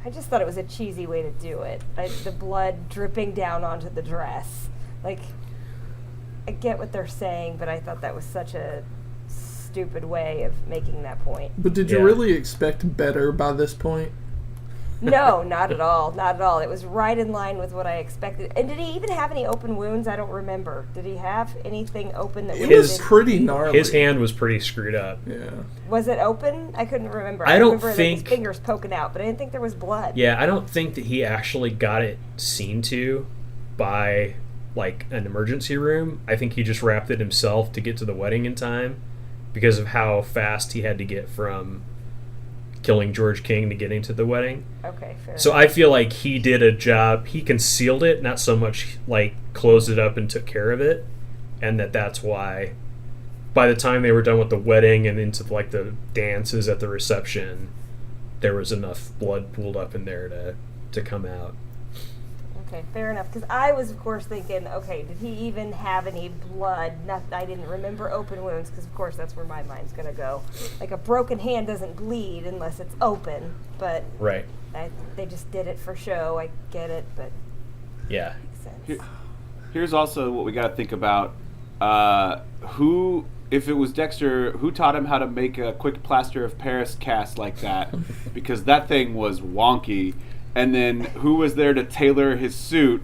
I just thought it was a cheesy way to do it. The blood dripping down onto the dress. Like, I get what they're saying, but I thought that was such a stupid way of making that point. But did you really expect better by this point? No, not at all. Not at all. It was right in line with what I expected. And did he even have any open wounds? I don't remember. Did he have anything open that it was pretty gnarly. His hand was pretty screwed up. Yeah. Was it open? I couldn't remember. I don't remember think his fingers poking out, but I didn't think there was blood. Yeah, I don't think that he actually got it seen to by like an emergency room. I think he just wrapped it himself to get to the wedding in time because of how fast he had to get from killing George King to getting to the wedding. Okay, fair So enough. I feel like he did a job. He concealed it, not so much like closed it up and took care of it, and that's why by the time they were done with the wedding and into like the dances at the reception, there was enough blood pooled up in there to come out. Okay, fair enough. Because I was, of course, thinking, okay, did he even have any blood? I didn't remember open wounds, because, of course, that's where my mind's going to go. Like, a broken hand doesn't bleed unless it's open, but Right. they just did it for show. I get it, but Yeah. makes sense. Here's also what we got to think about. If it was Dexter, who taught him how to make a quick plaster of Paris cast like that? Because that thing was wonky. And then who was there to tailor his suit?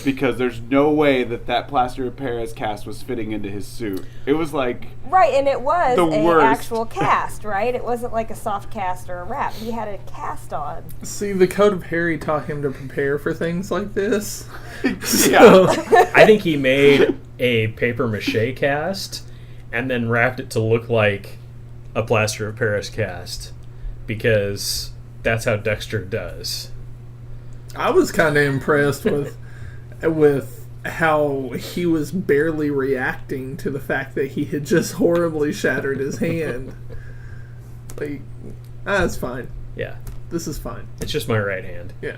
Because there's no way that plaster of Paris cast was fitting into his suit. It was like Right, and it was the an worst. actual cast, right? It wasn't like a soft cast or a wrap. He had a cast on. See, the Code of Harry taught him to prepare for things like this. yeah. I think he made a paper mache cast and then wrapped it to look like a plaster of Paris cast because that's how Dexter does. I was kind of impressed with how he was barely reacting to the fact that he had just horribly shattered his hand. Like, that's fine. Yeah. This is fine. It's just my right hand. Yeah.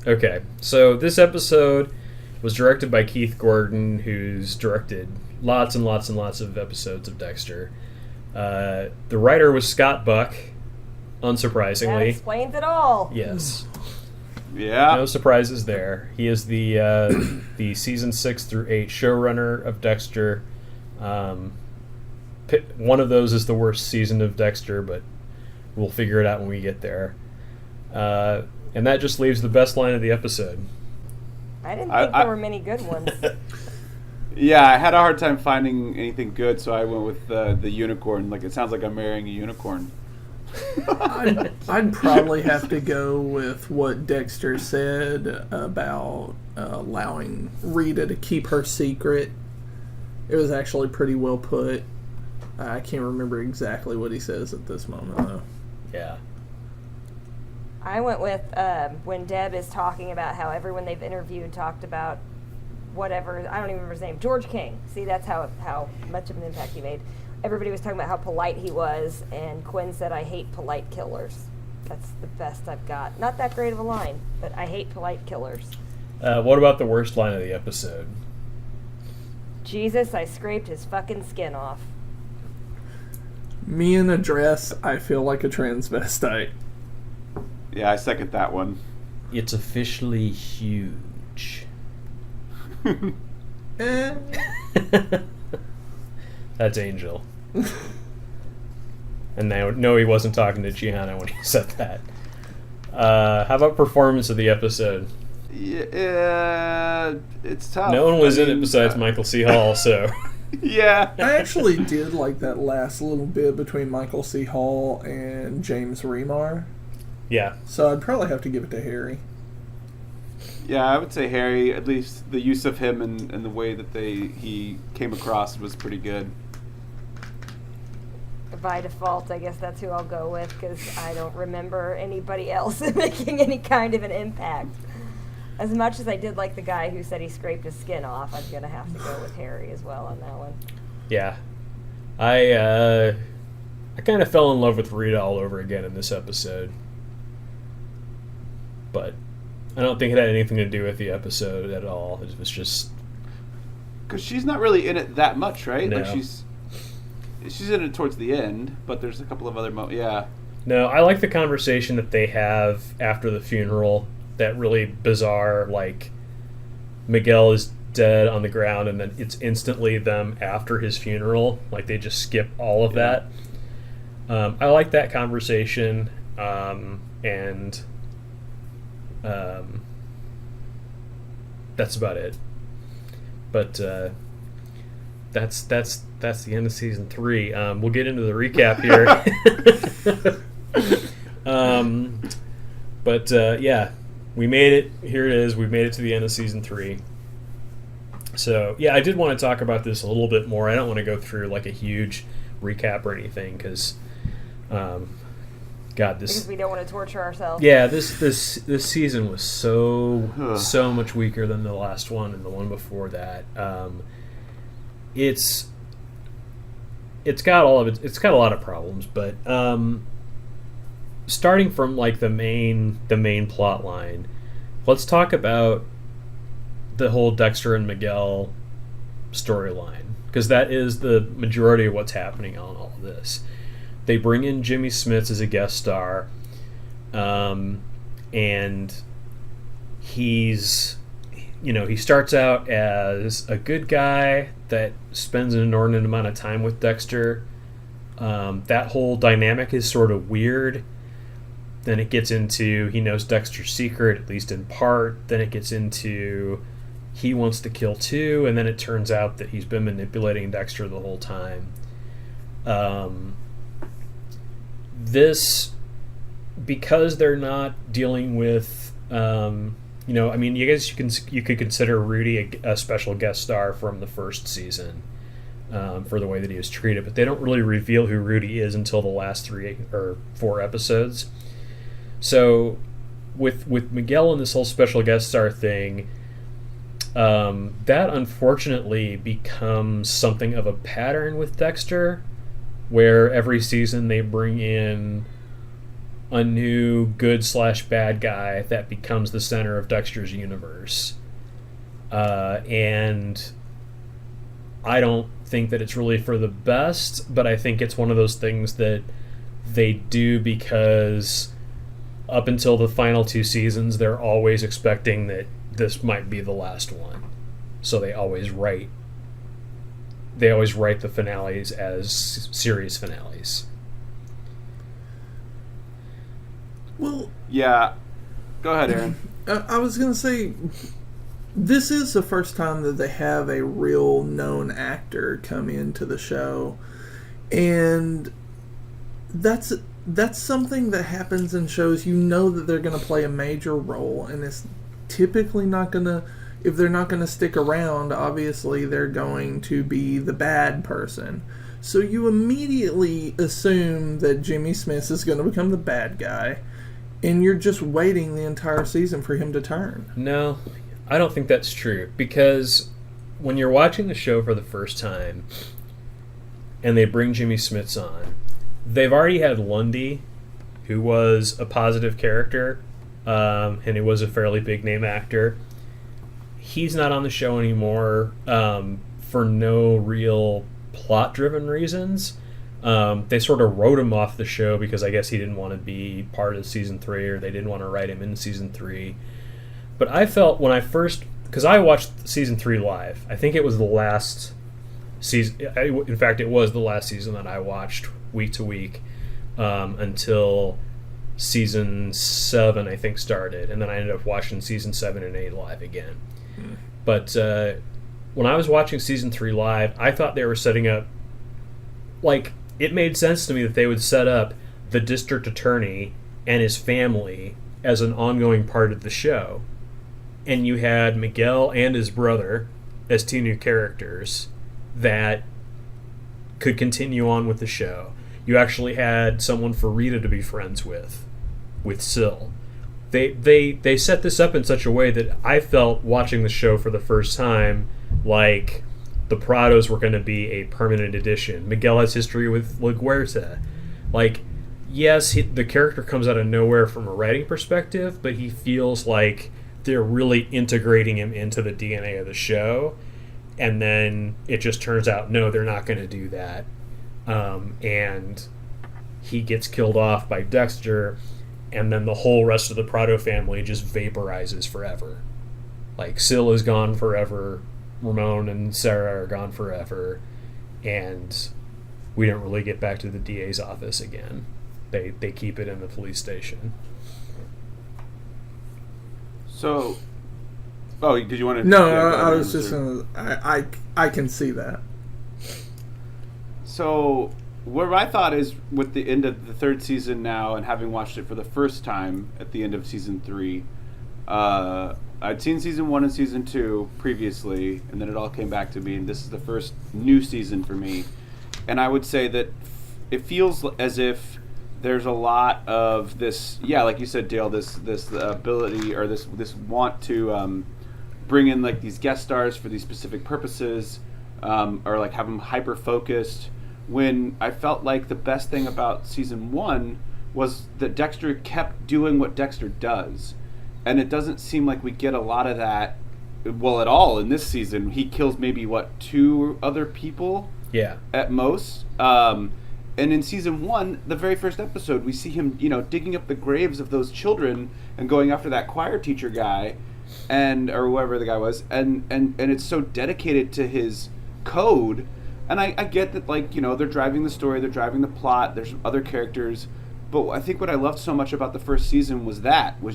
Okay, so this episode was directed by Keith Gordon, who's directed lots and lots and lots of episodes of Dexter. The writer was Scott Buck, That unsurprisingly. explains it all. Yes. Yeah. No surprises there. He is the season 6 through 8 showrunner of Dexter. One of those is the worst season of Dexter, but we'll figure it out when we get there. And that just leaves the best line of the episode. I didn't think there were many good ones. Yeah, I had a hard time finding anything good, so I went with the unicorn. Like, it sounds like I'm marrying a unicorn. I'd probably have to go with what Dexter said about allowing Rita to keep her secret. It was actually pretty well put. I can't remember exactly what he says at this moment, though. Yeah. I went with when Deb is talking about how everyone they've interviewed talked about whatever, I don't even remember his name, George King. See, that's how much of an impact he made. Everybody was talking about how polite he was, and Quinn said, I hate polite killers. That's the best I've got. Not that great of a line, but I hate polite killers. What about the worst line of the episode? Jesus, I scraped his fucking skin off. Me in a dress, I feel like a transvestite. Yeah, I second that one. It's officially huge. Eh. That's Angel. And no, he wasn't talking to Gianna when he said that. How about performance of the episode? Yeah, it's tough. No one was in it besides Michael C. Hall, so... Yeah. I actually did like that last little bit between Michael C. Hall and James Remar. Yeah. So I'd probably have to give it to Harry. Yeah, I would say Harry, at least the use of him and the way that he came across was pretty good. By default, I guess that's who I'll go with, because I don't remember anybody else making any kind of an impact. As much as I did like the guy who said he scraped his skin off, I'm going to have to go with Harry as well on that one. Yeah. I kind of fell in love with Rita all over again in this episode. But I don't think it had anything to do with the episode at all. It was just... Because she's not really in it that much, right? No. Like she's in it towards the end, but there's a couple of other yeah. No, I like the conversation that they have after the funeral. That really bizarre, like, Miguel is dead on the ground, and then it's instantly them after his funeral. Like, they just skip all of that. I like that conversation, and that's about it. But that's the end of season 3. We'll get into the recap here. But yeah, we made it. Here it is. We've made it to the end of season 3. So yeah, I did want to talk about this a little bit more. I don't want to go through like a huge recap or anything because, because we don't want to torture ourselves. Yeah, this season was so much weaker than the last one and the one before that. It's got a lot of problems, but starting from like the main plot line, let's talk about the whole Dexter and Miguel storyline, because that is the majority of what's happening on all of this. They bring in Jimmy Smits as a guest star, and he starts out as a good guy that spends an inordinate amount of time with Dexter. That whole dynamic is sort of weird. Then it gets into he knows Dexter's secret, at least in part. Then it gets into he wants to kill too, and then it turns out that he's been manipulating Dexter the whole time. This, because they're not dealing with, you could consider Rudy a special guest star from the first season for the way that he was treated, but they don't really reveal who Rudy is until the last 3 or 4 episodes. So with Miguel and this whole special guest star thing, that unfortunately becomes something of a pattern with Dexter, where every season they bring in a new good/bad guy that becomes the center of Dexter's universe. And I don't think that it's really for the best, but I think it's one of those things that they do because up until the final 2 seasons, they're always expecting that this might be the last one. So they always write the finales as series finales. Well, yeah. Go ahead, Aaron. I was going to say, this is the first time that they have a real known actor come into the show, and that's something that happens in shows. You know that they're going to play a major role, and it's typically not going to, if they're not going to stick around, obviously they're going to be the bad person. So you immediately assume that Jimmy Smith is going to become the bad guy, and you're just waiting the entire season for him to turn. No, I don't think that's true, because when you're watching the show for the first time and they bring Jimmy Smits on, they've already had Lundy, who was a positive character, and he was a fairly big name actor. He's not on the show anymore for no real plot-driven reasons. They sort of wrote him off the show because I guess he didn't want to be part of season 3, or they didn't want to write him in season 3. But I felt when I first, because I watched season 3 live, I think it was the last season. In fact, it was the last season that I watched week to week until season 7, I think, started, and then I ended up watching season 7 and 8 live again. But when I was watching season 3 live, I thought they were setting up, like, it made sense to me that they would set up the district attorney and his family as an ongoing part of the show. And you had Miguel and his brother as 2 new characters that could continue on with the show. You actually had someone for Rita to be friends with Syl. They set this up in such a way that I felt watching the show for the first time like the Prados were going to be a permanent addition. Miguel has history with La Huerta. Like, yes, the character comes out of nowhere from a writing perspective, but he feels like they're really integrating him into the DNA of the show. And then it just turns out, no, they're not going to do that. and he gets killed off by Dexter, and then the whole rest of the Prado family just vaporizes forever. Like, Syl is gone forever, Ramon and Sarah are gone forever, and we don't really get back to the DA's office again. They keep it in the police station. So, did you want to? No, yeah, I was just gonna. I can see that. So, what my thought is with the end of the third season now, and having watched it for the first time at the end of season 3, I'd seen season 1 and season 2 previously, and then it all came back to me, and this is the first new season for me. And I would say that it feels as if there's a lot of this, like you said, Dale, this ability or this want to bring in like these guest stars for these specific purposes, or like have them hyper focused. When I felt like the best thing about season 1 was that Dexter kept doing what Dexter does, and it doesn't seem like we get a lot of that, at all in this season. He kills maybe 2 other people. Yeah. At most. And in season 1, the very first episode, we see him, digging up the graves of those children and going after that choir teacher guy, or whoever the guy was, and it's so dedicated to his code. And I get that, they're driving the story, they're driving the plot, there's other characters, but I think what I loved so much about the first season was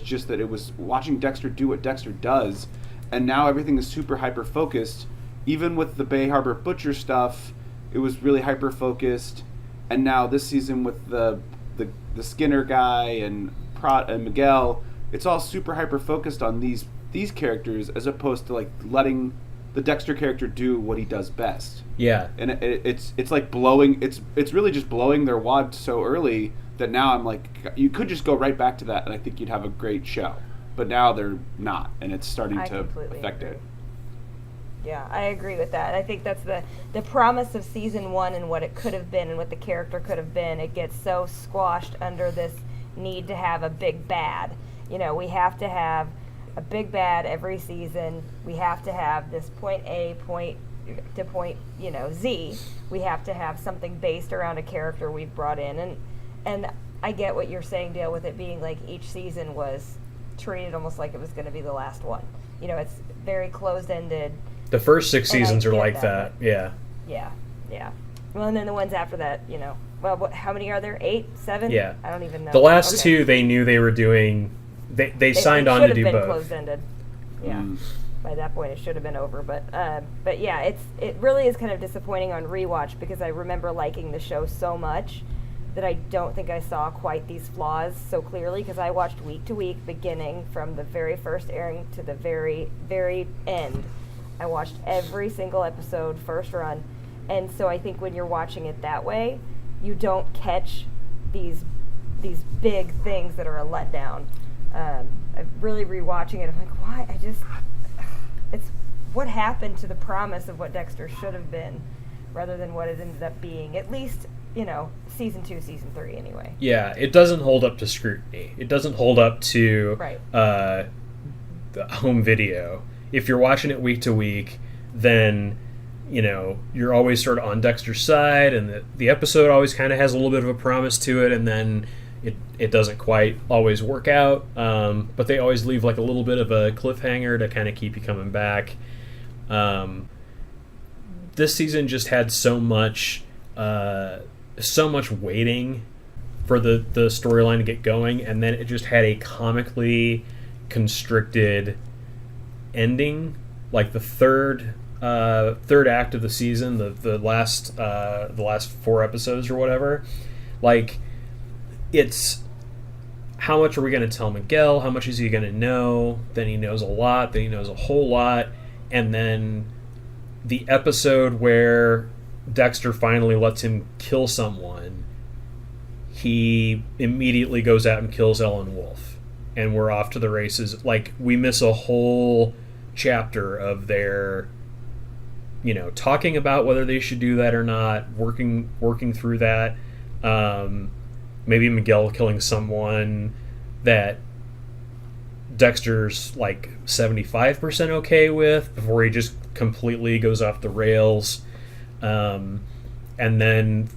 just that it was watching Dexter do what Dexter does, and now everything is super hyper focused. Even with the Bay Harbor Butcher stuff, it was really hyper focused, and now this season with the Skinner guy and Miguel, it's all super hyper focused on these characters as opposed to letting the Dexter character do what he does best. Yeah, and it's like blowing. It's really just blowing their wad so early that now I'm like, you could just go right back to that, and I think you'd have a great show. But now they're not, and it's starting to affect it. Yeah, I agree with that. I think that's the promise of season 1 and what it could have been and what the character could have been. It gets so squashed under this need to have a big bad. We have to have a big bad every season. We have to have this point A, point to point, Z. We have to have something based around a character we've brought in. And I get what you're saying, Dale, with it being like each season was treated almost like it was going to be the last one. It's very closed-ended. The first 6 seasons are like that. Yeah. Yeah. Well, and then the ones after that, how many are there? 8, 7? Yeah. I don't even know. The last 2, they knew they were doing. They signed on to do both. Should have been closed-ended. Yeah. By that point, it should have been over. But yeah, it really is kind of disappointing on rewatch because I remember liking the show so much that I don't think I saw quite these flaws so clearly, because I watched week to week, beginning from the very first airing to the very, very end. I watched every single episode, first run, and so I think when you're watching it that way, you don't catch these big things that are a letdown. I'm really rewatching it. I'm like, why? It's what happened to the promise of what Dexter should have been, rather than what it ended up being. At least, season 2, season 3, anyway. Yeah, it doesn't hold up to scrutiny. It doesn't hold up to the home video. If you're watching it week to week, then you're always sort of on Dexter's side, and the episode always kind of has a little bit of a promise to it, and then it doesn't quite always work out. But they always leave like a little bit of a cliffhanger to kind of keep you coming back. This season just had so much waiting for the storyline to get going, and then it just had a comically constricted ending. Like the third act of the season, the last 4 episodes or whatever, like, it's how much are we going to tell Miguel? How much is he going to know? Then he knows a lot. Then he knows a whole lot. And then the episode where Dexter finally lets him kill someone, he immediately goes out and kills Ellen Wolf. And we're off to the races. Like, we miss a whole chapter of their, talking about whether they should do that or not, working through that. Maybe Miguel killing someone that Dexter's like 75% okay with before he just completely goes off the rails. And then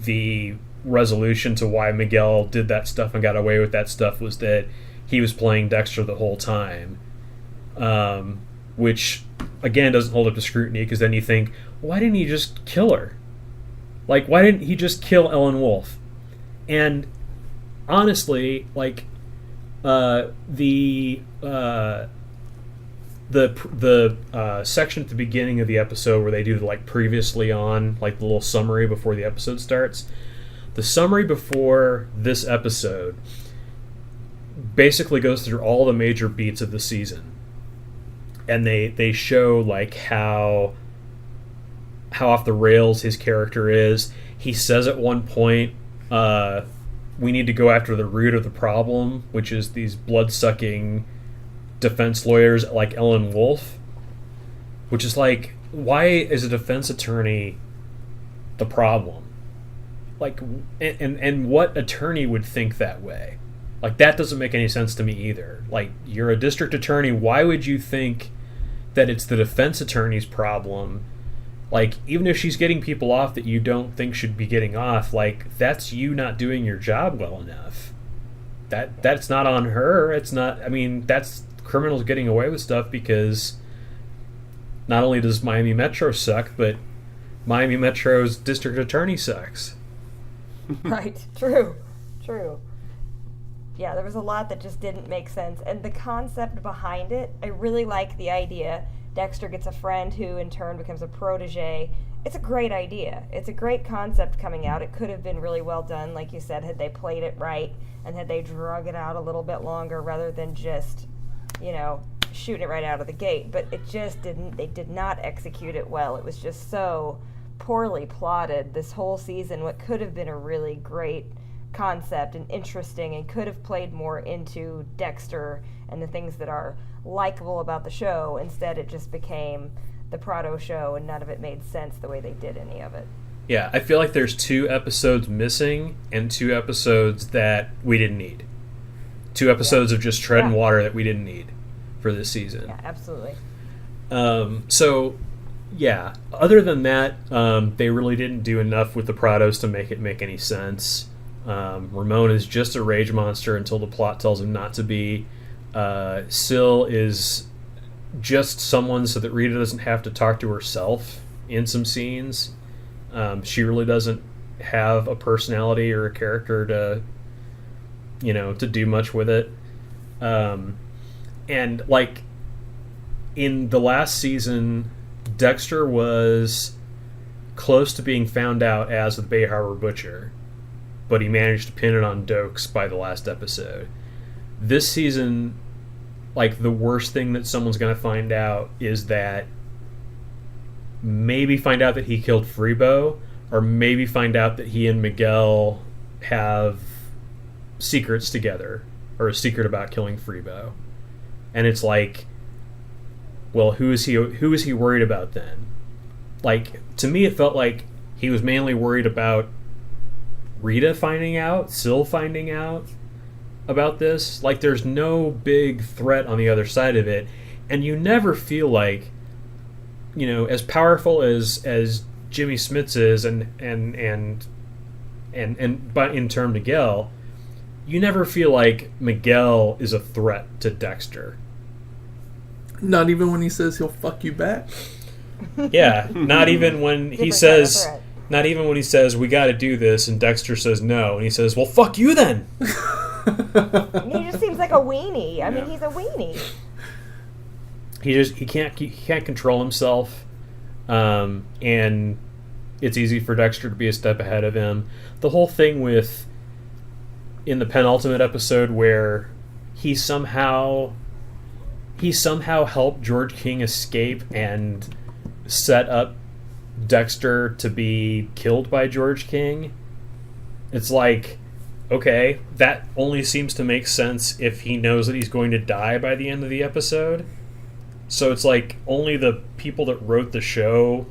the resolution to why Miguel did that stuff and got away with that stuff was that he was playing Dexter the whole time, which again doesn't hold up to scrutiny, because then you think, why didn't he just kill her? Like, why didn't he just kill Ellen Wolf? And honestly, like, the section at the beginning of the episode where they do the, like, previously on, like, the little summary before the episode starts, the summary before this episode basically goes through all the major beats of the season, and they show, like, how off the rails his character is. He says at one point, we need to go after the root of the problem, which is these blood-sucking defense lawyers like Ellen Wolf, which is like, why is a defense attorney the problem? Like, and what attorney would think that way? Like, that doesn't make any sense to me either. Like, you're a district attorney, why would you think that it's the defense attorney's problem? Like, even if she's getting people off that you don't think should be getting off, like, that's you not doing your job well enough. That's not on her. It's not, I mean, that's criminals getting away with stuff because not only does Miami Metro suck, but Miami Metro's district attorney sucks. Right. True. Yeah, there was a lot that just didn't make sense. And the concept behind it, I really like the idea. Dexter gets a friend who in turn becomes a protege. It's a great idea. It's a great concept coming out. It could have been really well done, like you said, had they played it right and had they drug it out a little bit longer rather than just, shooting it right out of the gate. But it just didn't. They did not execute it well. It was just so poorly plotted this whole season. What could have been a really great concept and interesting and could have played more into Dexter and the things that are likable about the show. Instead, it just became the Prado show, and none of it made sense the way they did any of it. Yeah, I feel like there's 2 episodes missing and 2 episodes that we didn't need. 2 episodes of just treading water that we didn't need for this season. Yeah, absolutely. So, yeah, other than that, they really didn't do enough with the Prados to make it make any sense. Ramon is just a rage monster until the plot tells him not to be. Syl is just someone so that Rita doesn't have to talk to herself in some scenes. She really doesn't have a personality or a character to do much with it. And like in the last season, Dexter was close to being found out as the Bay Harbor Butcher, but he managed to pin it on Dokes by the last episode. This season, like, the worst thing that someone's going to find out is that maybe find out that he killed Freebo, or maybe find out that he and Miguel have secrets together, or a secret about killing Freebo. And it's like, well, who is he worried about then? Like, to me, it felt like he was mainly worried about Rita finding out, Syl finding out about this. Like, there's no big threat on the other side of it, and you never feel like, as powerful as Jimmy Smits is, and but in turn Miguel, you never feel like Miguel is a threat to Dexter. Not even when he says he'll fuck you back. Yeah, not even when he says. Not even when he says, we got to do this, and Dexter says no, and he says, well, fuck you then. He just seems like a weenie. I mean, he's a weenie. He can't control himself, and it's easy for Dexter to be a step ahead of him. The whole thing with in the penultimate episode where he somehow helped George King escape and set up Dexter to be killed by George King. It's like, okay, that only seems to make sense if he knows that he's going to die by the end of the episode. So it's like only the people that wrote the show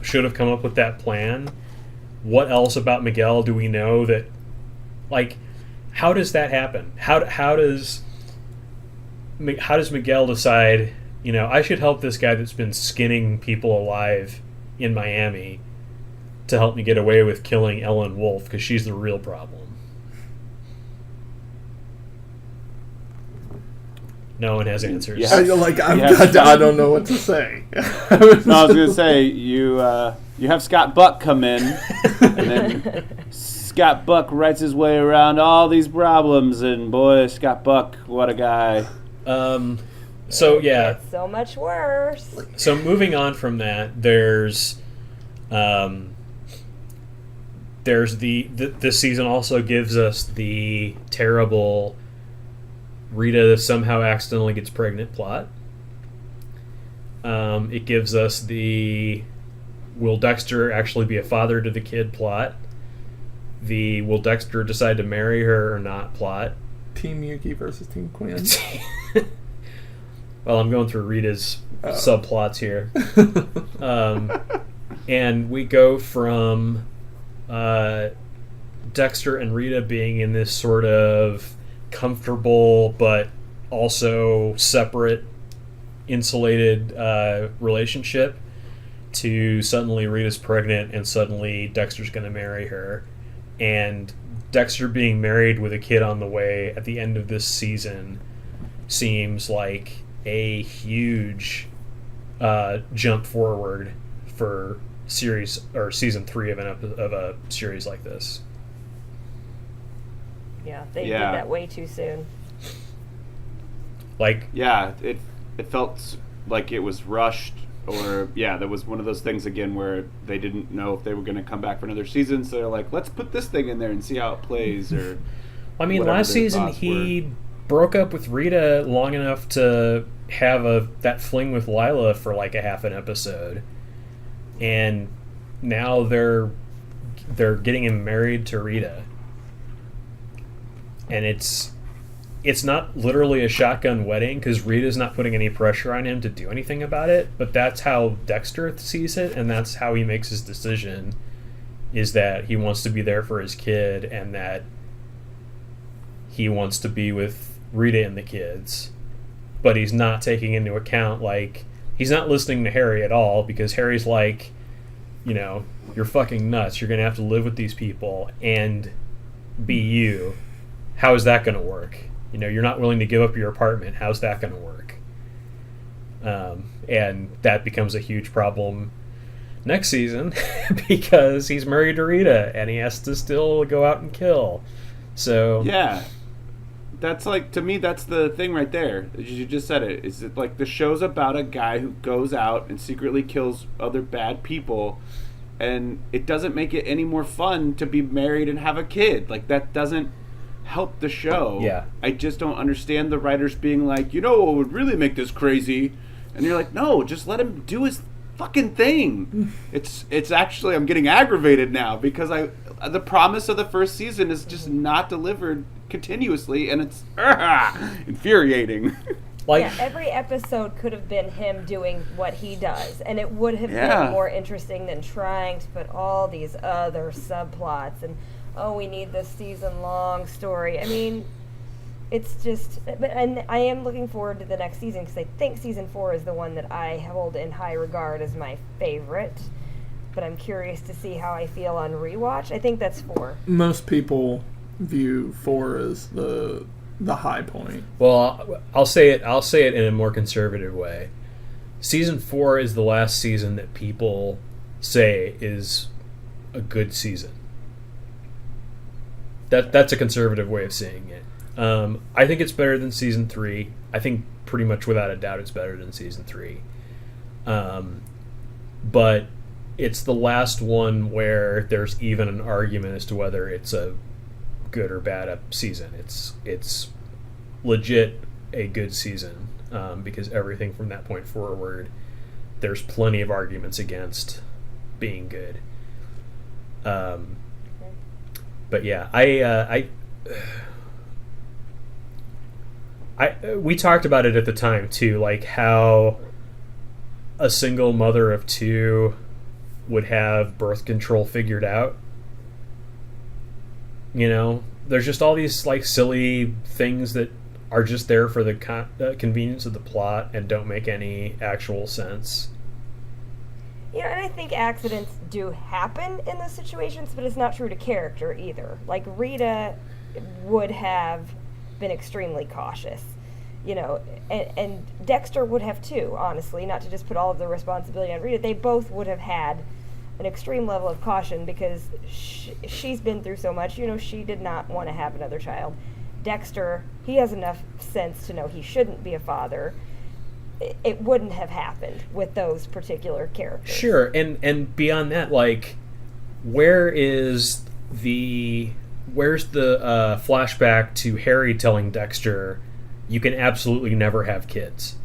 should have come up with that plan. What else about Miguel do we know that, like, how does that happen? How does Miguel decide, I should help this guy that's been skinning people alive in Miami, to help me get away with killing Ellen Wolf because she's the real problem. No one has answers. Yeah. I don't know what to say. I was gonna say you have Scott Buck come in, and then Scott Buck writes his way around all these problems, and boy, Scott Buck, what a guy. So yeah, It's so much worse. so moving on from that, there's this season also gives us the terrible Rita somehow accidentally gets pregnant plot. It gives us the will Dexter actually be a father to the kid plot. The will Dexter decide to marry her or not plot. Team Yuki versus Team Quinn. Well, I'm going through Rita's subplots here. And we go from Dexter and Rita being in this sort of comfortable but also separate, insulated relationship to suddenly Rita's pregnant and suddenly Dexter's going to marry her. And Dexter being married with a kid on the way at the end of this season seems like a huge jump forward for season 3 of a series like this. Yeah, they did that way too soon. Like, yeah, it felt like it was rushed, or there was one of those things again where they didn't know if they were going to come back for another season, so they're like, let's put this thing in there and see how it plays. Or I mean, last season he broke up with Rita long enough to have that fling with Lila for like a half an episode, and now they're getting him married to Rita, and it's not literally a shotgun wedding because Rita's not putting any pressure on him to do anything about it, but that's how Dexter sees it, and that's how he makes his decision, is that he wants to be there for his kid and that he wants to be with Rita and the kids, but he's not taking into account, like, he's not listening to Harry at all, because Harry's like, you're fucking nuts, you're gonna have to live with these people and be you. How is that gonna work? You're not willing to give up your apartment. How's that going to work? And that becomes a huge problem next season because he's married to Rita and he has to still go out and kill. So yeah, that's like, to me, that's the thing right there. You just said it. Is it like the show's about a guy who goes out and secretly kills other bad people, and it doesn't make it any more fun to be married and have a kid. Like, that doesn't help the show. Yeah. I just don't understand the writers being like, what would really make this crazy? And you're like, no, just let him do his fucking thing. It's actually, I'm getting aggravated now because the promise of the first season is just not delivered continuously, and it's infuriating. Every episode could have been him doing what he does, and it would have been more interesting than trying to put all these other subplots and we need this season-long story. I mean, it's just... And I am looking forward to the next season because I think season 4 is the one that I hold in high regard as my favorite. But I'm curious to see how I feel on rewatch. I think that's 4. Most people view 4 as the high point. Well, I'll say it in a more conservative way. Season 4 is the last season that people say is a good season. That's a conservative way of seeing it. I think it's better than season 3. I think pretty much without a doubt it's better than season 3. But it's the last one where there's even an argument as to whether it's a good or bad season. It's legit a good season because everything from that point forward, there's plenty of arguments against being good. But yeah, we talked about it at the time too, like how a single mother of 2 would have birth control figured out. There's just all these like silly things that are just there for the convenience of the plot and don't make any actual sense. And I think accidents do happen in those situations, but it's not true to character either. Like, Rita would have been extremely cautious, and Dexter would have too, honestly, not to just put all of the responsibility on Rita. They both would have had an extreme level of caution because she's been through so much. She did not want to have another child. Dexter, he has enough sense to know he shouldn't be a father. It wouldn't have happened with those particular characters. Sure, and beyond that, like, where's the flashback to Harry telling Dexter, you can absolutely never have kids?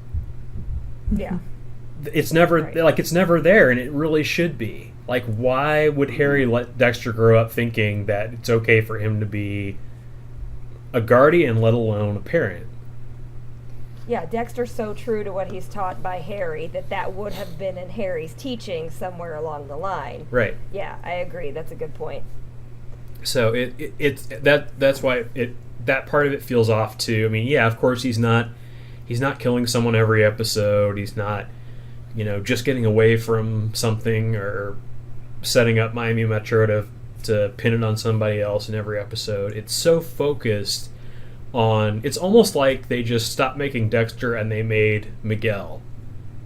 Yeah. It's never, right. Like, it's never there, and it really should be. Like, why would Harry let Dexter grow up thinking that it's okay for him to be a guardian, let alone a parent? Yeah, Dexter's so true to what he's taught by Harry that would have been in Harry's teaching somewhere along the line. Right. Yeah, I agree. That's a good point. So that's why that part of it feels off too. I mean, yeah, of course he's not killing someone every episode. He's not, just getting away from something or setting up Miami Metro to pin it on somebody else in every episode. It's so focused on, it's almost like they just stopped making Dexter and they made Miguel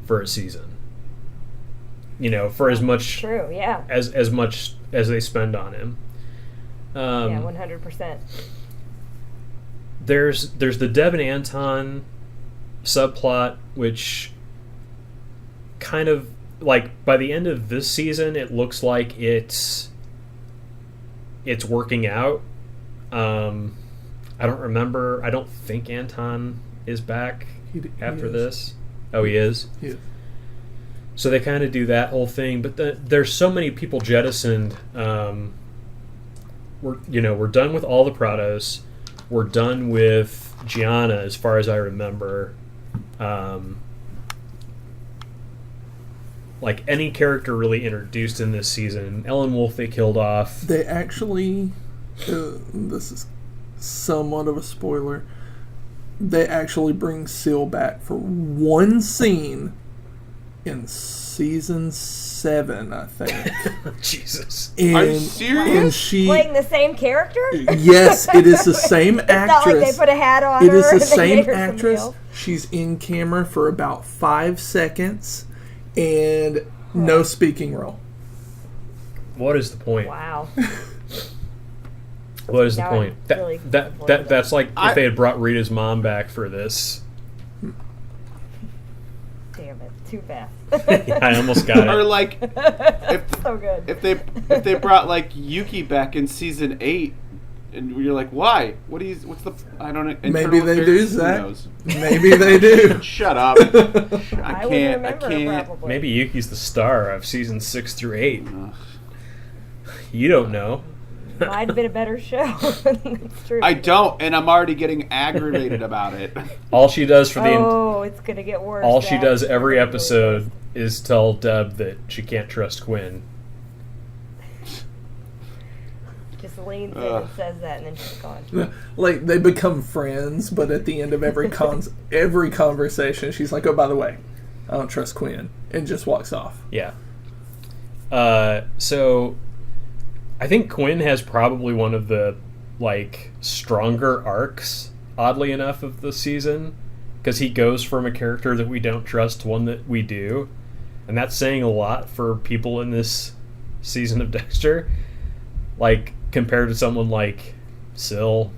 for a season. For as much True, yeah. as much as they spend on him. Yeah, 100%. There's the Deb and Anton subplot, which kind of, like, by the end of this season, it looks like it's working out. I don't think Anton is back after this. Oh, he is? Yeah. So they kind of do that whole thing, but there's so many people jettisoned. We're done with all the Prados. We're done with Gianna, as far as I remember. Like, any character really introduced in this season. Ellen Wolf they killed off. They actually, this is somewhat of a spoiler, they actually bring Seal back for one scene in season 7, I think. Jesus. Are you serious? And she, Playing the same character? yes, it is the same It's actress. not like they put a hat on It her. is the and they same made her somebody actress. else. She's in camera for about 5 seconds and no speaking role. What is the point? Wow. What is the Now point? I'm really That's like if they had brought Rita's mom back for this. Damn it. Too fast. I almost got Or it. like, if So good. if they brought like Yuki back in season 8, and you're like, why? What's the? I don't know. Maybe they do, Who Zach. knows? Maybe they do. Shut up. I I wouldn't can't. remember probably. Maybe Yuki's the star of season 6 through 8. Ugh. You don't know. Might have been a better show. It's true. I don't, and I'm already getting aggravated about it. All she does for the it's gonna get worse. all she Zach. does every It really episode is tell Deb that she can't trust Quinn. just leans in and says that, and then she's gone. Like, they become friends, but at the end of every conversation, she's like, oh, by the way, I don't trust Quinn, and just walks off. Yeah. So I think Quinn has probably one of the, like, stronger arcs, oddly enough, of the season, because he goes from a character that we don't trust to one that we do, and that's saying a lot for people in this season of Dexter. Like, compared to someone like Syl,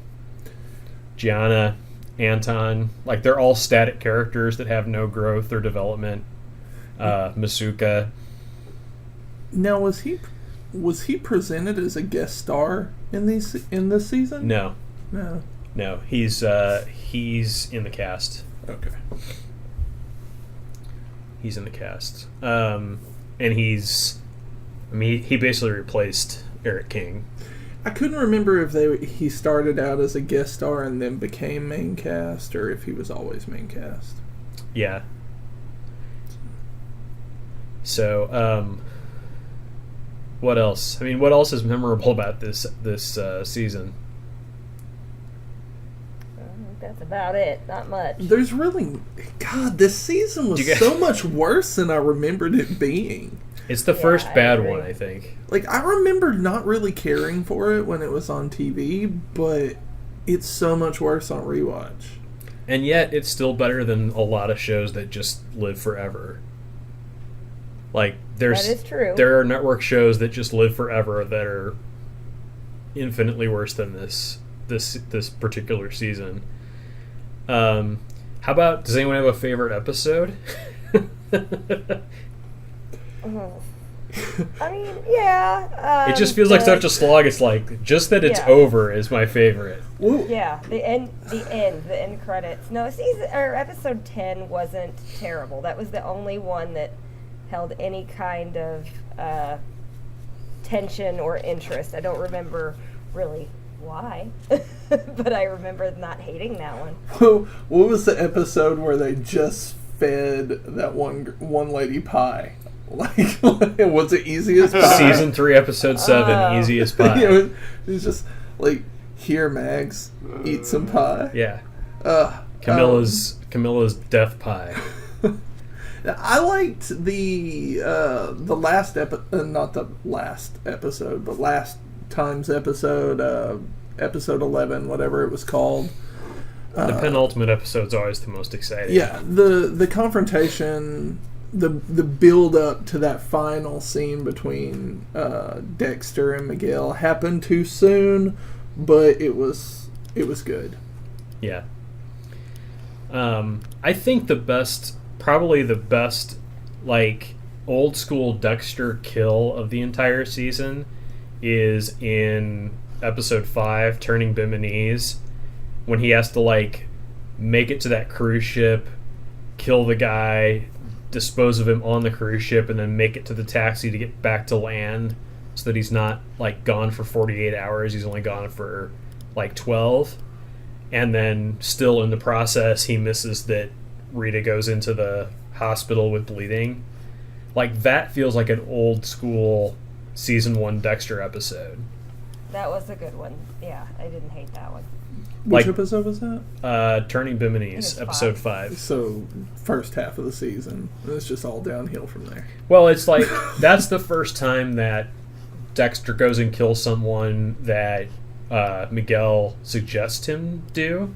Gianna, Anton, like, they're all static characters that have no growth or development. Masuka. Now, was he presented as a guest star in this season? No. No. He's in the cast. Okay. He's in the cast. And he basically replaced Eric King. I couldn't remember if he started out as a guest star and then became main cast, or if he was always main cast. Yeah. So, what else? I mean, what else is memorable about this season? That's about it. Not much. There's really... God, this season was so much worse than I remembered it being. It's the Yeah, first I bad agree. one, I think. Like, I remember not really caring for it when it was on TV, but it's so much worse on rewatch. And yet, it's still better than a lot of shows that just live forever. Like, That is true. there are network shows that just live forever that are infinitely worse than this particular season. How about, does anyone have a favorite episode? I mean, yeah. It just feels like such a slog. It's like, just that it's Yeah. over is my favorite. Woo. Yeah, the end credits. No, episode 10 wasn't terrible. That was the only one that held any kind of tension or interest. I don't remember really why, but I remember not hating that one. What was the episode where they just fed that one lady pie? Like, was it Easy as Pie? Season 3, episode 7, Easy as Pie. It was just like, here, Mags, eat some pie. Yeah. Uh, Camilla's death pie. I liked the last not the last episode, but last time's episode, episode 11, whatever it was called. The penultimate episode's always the most exciting. Yeah, the confrontation, the build up to that final scene between Dexter and Miguel happened too soon, but it was good. Yeah. I think probably the best, like, old school Dexter kill of the entire season is in episode 5, Turning Bimini's, when he has to, like, make it to that cruise ship, kill the guy, dispose of him on the cruise ship, and then make it to the taxi to get back to land so that he's not, like, gone for 48 hours. He's only gone for, like, 12. And then still in the process, he misses that Rita goes into the hospital with bleeding. Like, that feels like an old school season 1 Dexter episode. That was a good one. Yeah, I didn't hate that one. Which Like- episode was that? Turning Bimini's, It's episode 5. 5. So, first half of the season. It's just all downhill from there. Well, it's like, that's the first time that Dexter goes and kills someone that Miguel suggests him do,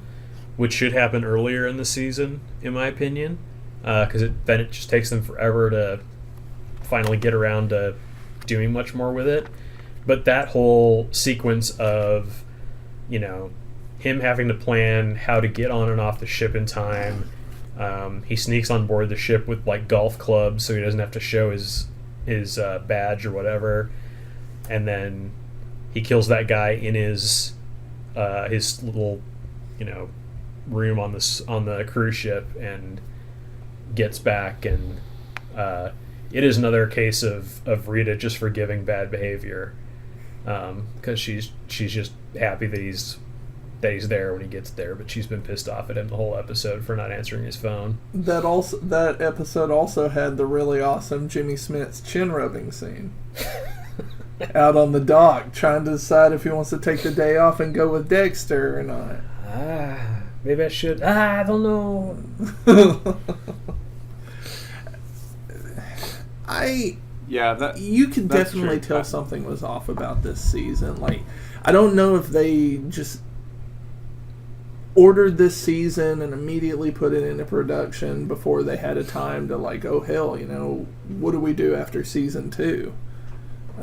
which should happen earlier in the season, in my opinion, because then it just takes them forever to finally get around to doing much more with it. But that whole sequence of, you know, him having to plan how to get on and off the ship in time, he sneaks on board the ship with, like, golf clubs so he doesn't have to show his badge or whatever, and then he kills that guy in his little, you know, room on the cruise ship and gets back, and it is another case of Rita just forgiving bad behavior, because she's just happy that he's there when he gets there, but she's been pissed off at him the whole episode for not answering his phone. That episode also had the really awesome Jimmy Smith's chin rubbing scene. Out on the dock, trying to decide if he wants to take the day off and go with Dexter or not. Maybe I should. I don't know. You can that's definitely true. tell something was off about this season. Like, I don't know if they just ordered this season and immediately put it into production before they had a time to, like, oh hell, you know, what do we do after season 2?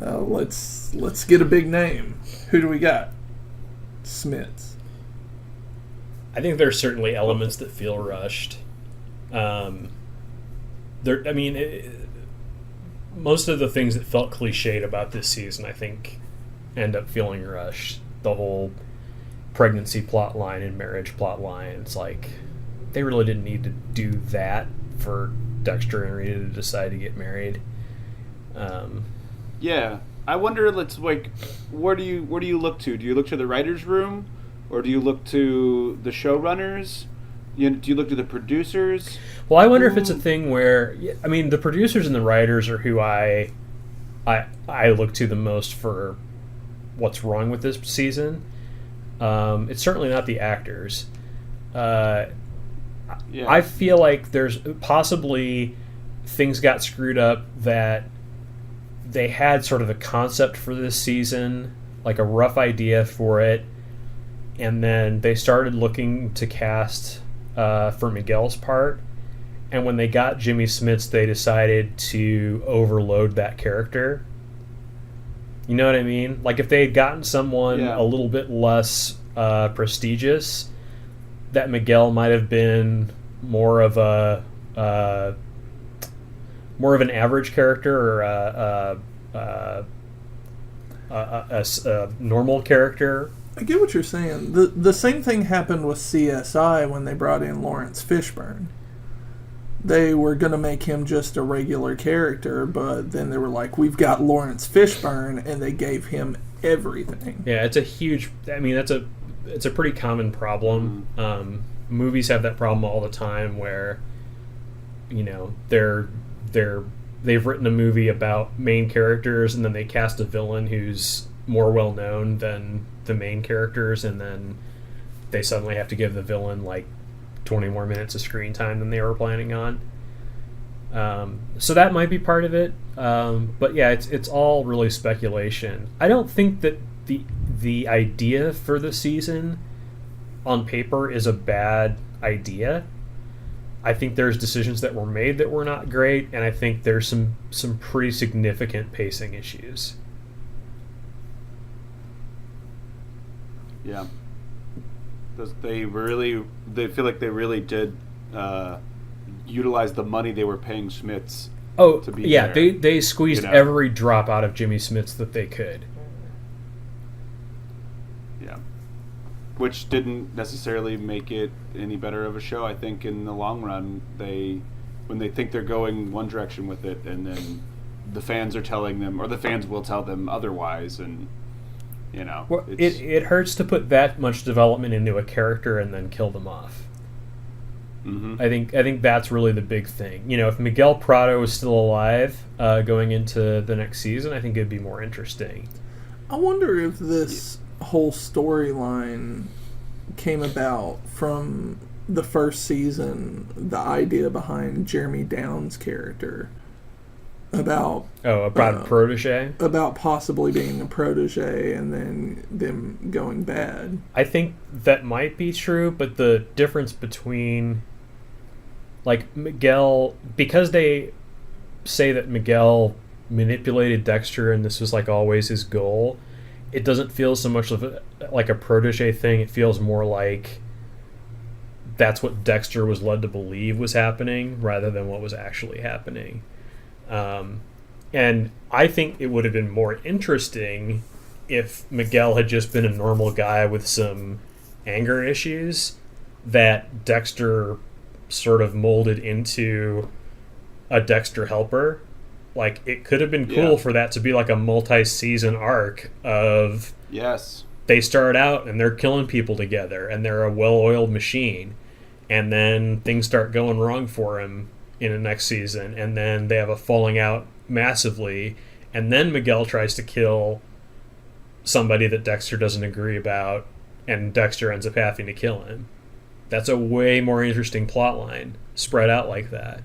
Let's get a big name. Who do we got? Smiths. I think there's certainly elements that feel rushed. Most of the things that felt cliched about this season, I think, end up feeling rushed. The whole pregnancy plot line and marriage plot line, it's like they really didn't need to do that for Dexter and Rita to decide to get married. Yeah, I wonder. Let's like, where do you look to? Do you look to the writers' room, or do you look to the showrunners? Do you look to the producers? Well, I wonder if it's a thing where, I mean, the producers and the writers are who I look to the most for what's wrong with this season. It's certainly not the actors. Yeah. I feel like there's possibly things got screwed up that they had sort of a concept for this season, like a rough idea for it, and then they started looking to cast for Miguel's part. And when they got Jimmy Smits, they decided to overload that character. You know what I mean? Like if they had gotten someone a little bit less prestigious, that Miguel might have been more of an average character or a normal character. I get what you're saying. The same thing happened with CSI when they brought in Lawrence Fishburne. They were going to make him just a regular character, but then they were like, we've got Lawrence Fishburne, and they gave him everything. Yeah, it's a huge... I mean, it's a pretty common problem. Movies have that problem all the time where, you know, they've written a movie about main characters, and then they cast a villain who's more well-known than the main characters, and then they suddenly have to give the villain, like, 20 more minutes of screen time than they were planning on. So that might be part of it. But yeah, it's all really speculation. I don't think that the idea for the season on paper is a bad idea. I think there's decisions that were made that were not great, and I think there's some pretty significant pacing issues. Yeah. They feel like they really did utilize the money they were paying Smits. To be there, they squeezed every drop out of Jimmy Smits that they could. Yeah, which didn't necessarily make it any better of a show. I think in the long run, when they think they're going one direction with it, and then the fans are telling them, or the fans will tell them otherwise, and you know, well, it hurts to put that much development into a character and then kill them off. Mm-hmm. I think that's really the big thing. You know, if Miguel Prado was still alive going into the next season, I think it'd be more interesting. I wonder if this whole storyline came about from the first season, the idea behind Jeremy Downs' character. About a protege? About possibly being a protege and then them going bad. I think that might be true, but the difference between, like, Miguel, because they say that Miguel manipulated Dexter and this was, like, always his goal, it doesn't feel so much like a protege thing. It feels more like that's what Dexter was led to believe was happening rather than what was actually happening. And I think it would have been more interesting if Miguel had just been a normal guy with some anger issues that Dexter sort of molded into a Dexter helper. Like, it could have been cool for that to be like a multi-season arc of... Yes. They start out and they're killing people together and they're a well-oiled machine. And then things start going wrong for him in the next season, and then they have a falling out massively, and then Miguel tries to kill somebody that Dexter doesn't agree about, and Dexter ends up having to kill him. That's a way more interesting plot line spread out like that.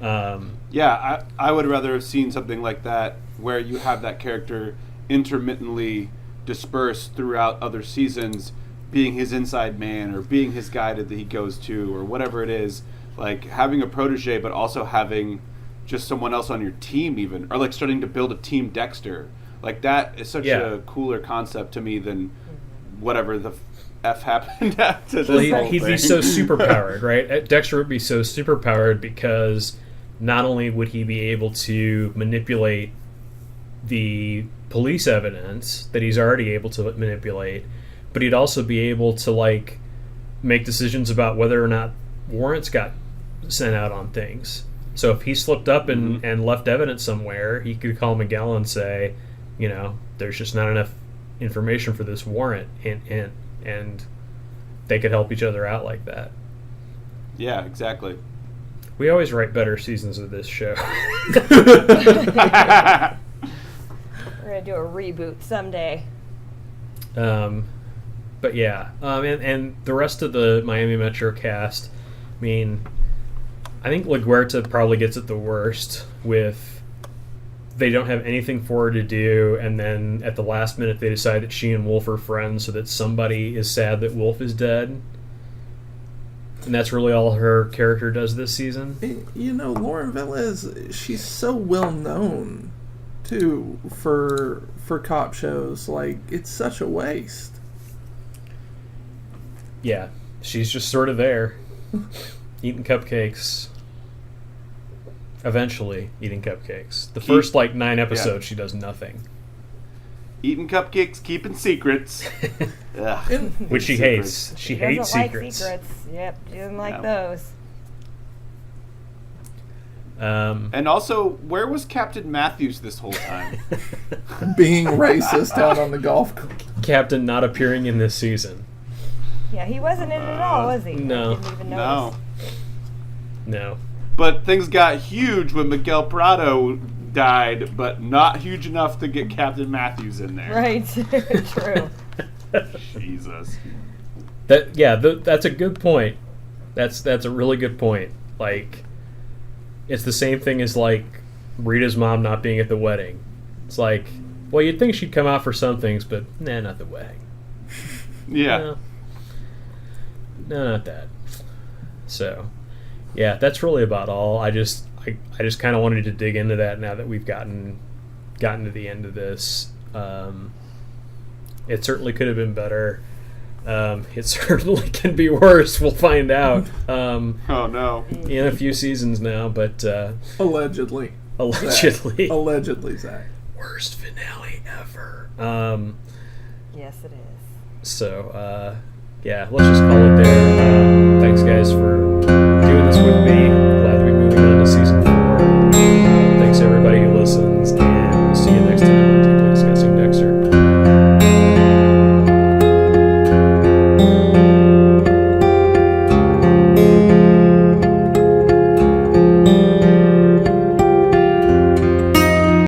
I would rather have seen something like that where you have that character intermittently dispersed throughout other seasons, being his inside man or being his guy that he goes to or whatever it is. Like having a protege, but also having just someone else on your team, even, or like starting to build a team Dexter. Like that is such a cooler concept to me than whatever the F happened to this whole he'd thing. be so superpowered, right? Dexter would be so superpowered because not only would he be able to manipulate the police evidence that he's already able to manipulate, but he'd also be able to, like, make decisions about whether or not warrants got sent out on things. So if he slipped up and left evidence somewhere, he could call Miguel and say, you know, there's just not enough information for this warrant, and they could help each other out like that. Yeah, exactly. We always write better seasons of this show. We're gonna do a reboot someday. But yeah, and the rest of the Miami Metro cast, I mean, I think LaGuerta probably gets it the worst with they don't have anything for her to do, and then at the last minute they decide that she and Wolf are friends so that somebody is sad that Wolf is dead. And that's really all her character does this season. You know, Lauren Velez, she's so well known too for cop shows. Like, it's such a waste. Yeah, she's just sort of there, eating cupcakes. Eventually, eating cupcakes. The first 9 episodes, she does nothing. Eating cupcakes, keeping secrets. Ugh. Which she hates. She hates doesn't secrets. like secrets. Yep, she doesn't like No. those. And also, where was Captain Matthews this whole time? Being racist out on the golf course. Captain not appearing in this season. Yeah, he wasn't in it at all, was he? No. I didn't even No. notice. No. But things got huge when Miguel Prado died, but not huge enough to get Captain Matthews in there. Right. True. Jesus. That's a good point. That's a really good point. Like, it's the same thing as Rita's mom not being at the wedding. It's like, well, you'd think she'd come out for some things, but nah, not the wedding. Yeah. No, not that. So, yeah, that's really about all. I just kind of wanted to dig into that now that we've gotten to the end of this. It certainly could have been better. It certainly can be worse. We'll find out. Oh no. In a few seasons now, but Allegedly. allegedly, Zach. worst finale ever. Yes, it is. So yeah, let's just call it there. Thanks, guys, for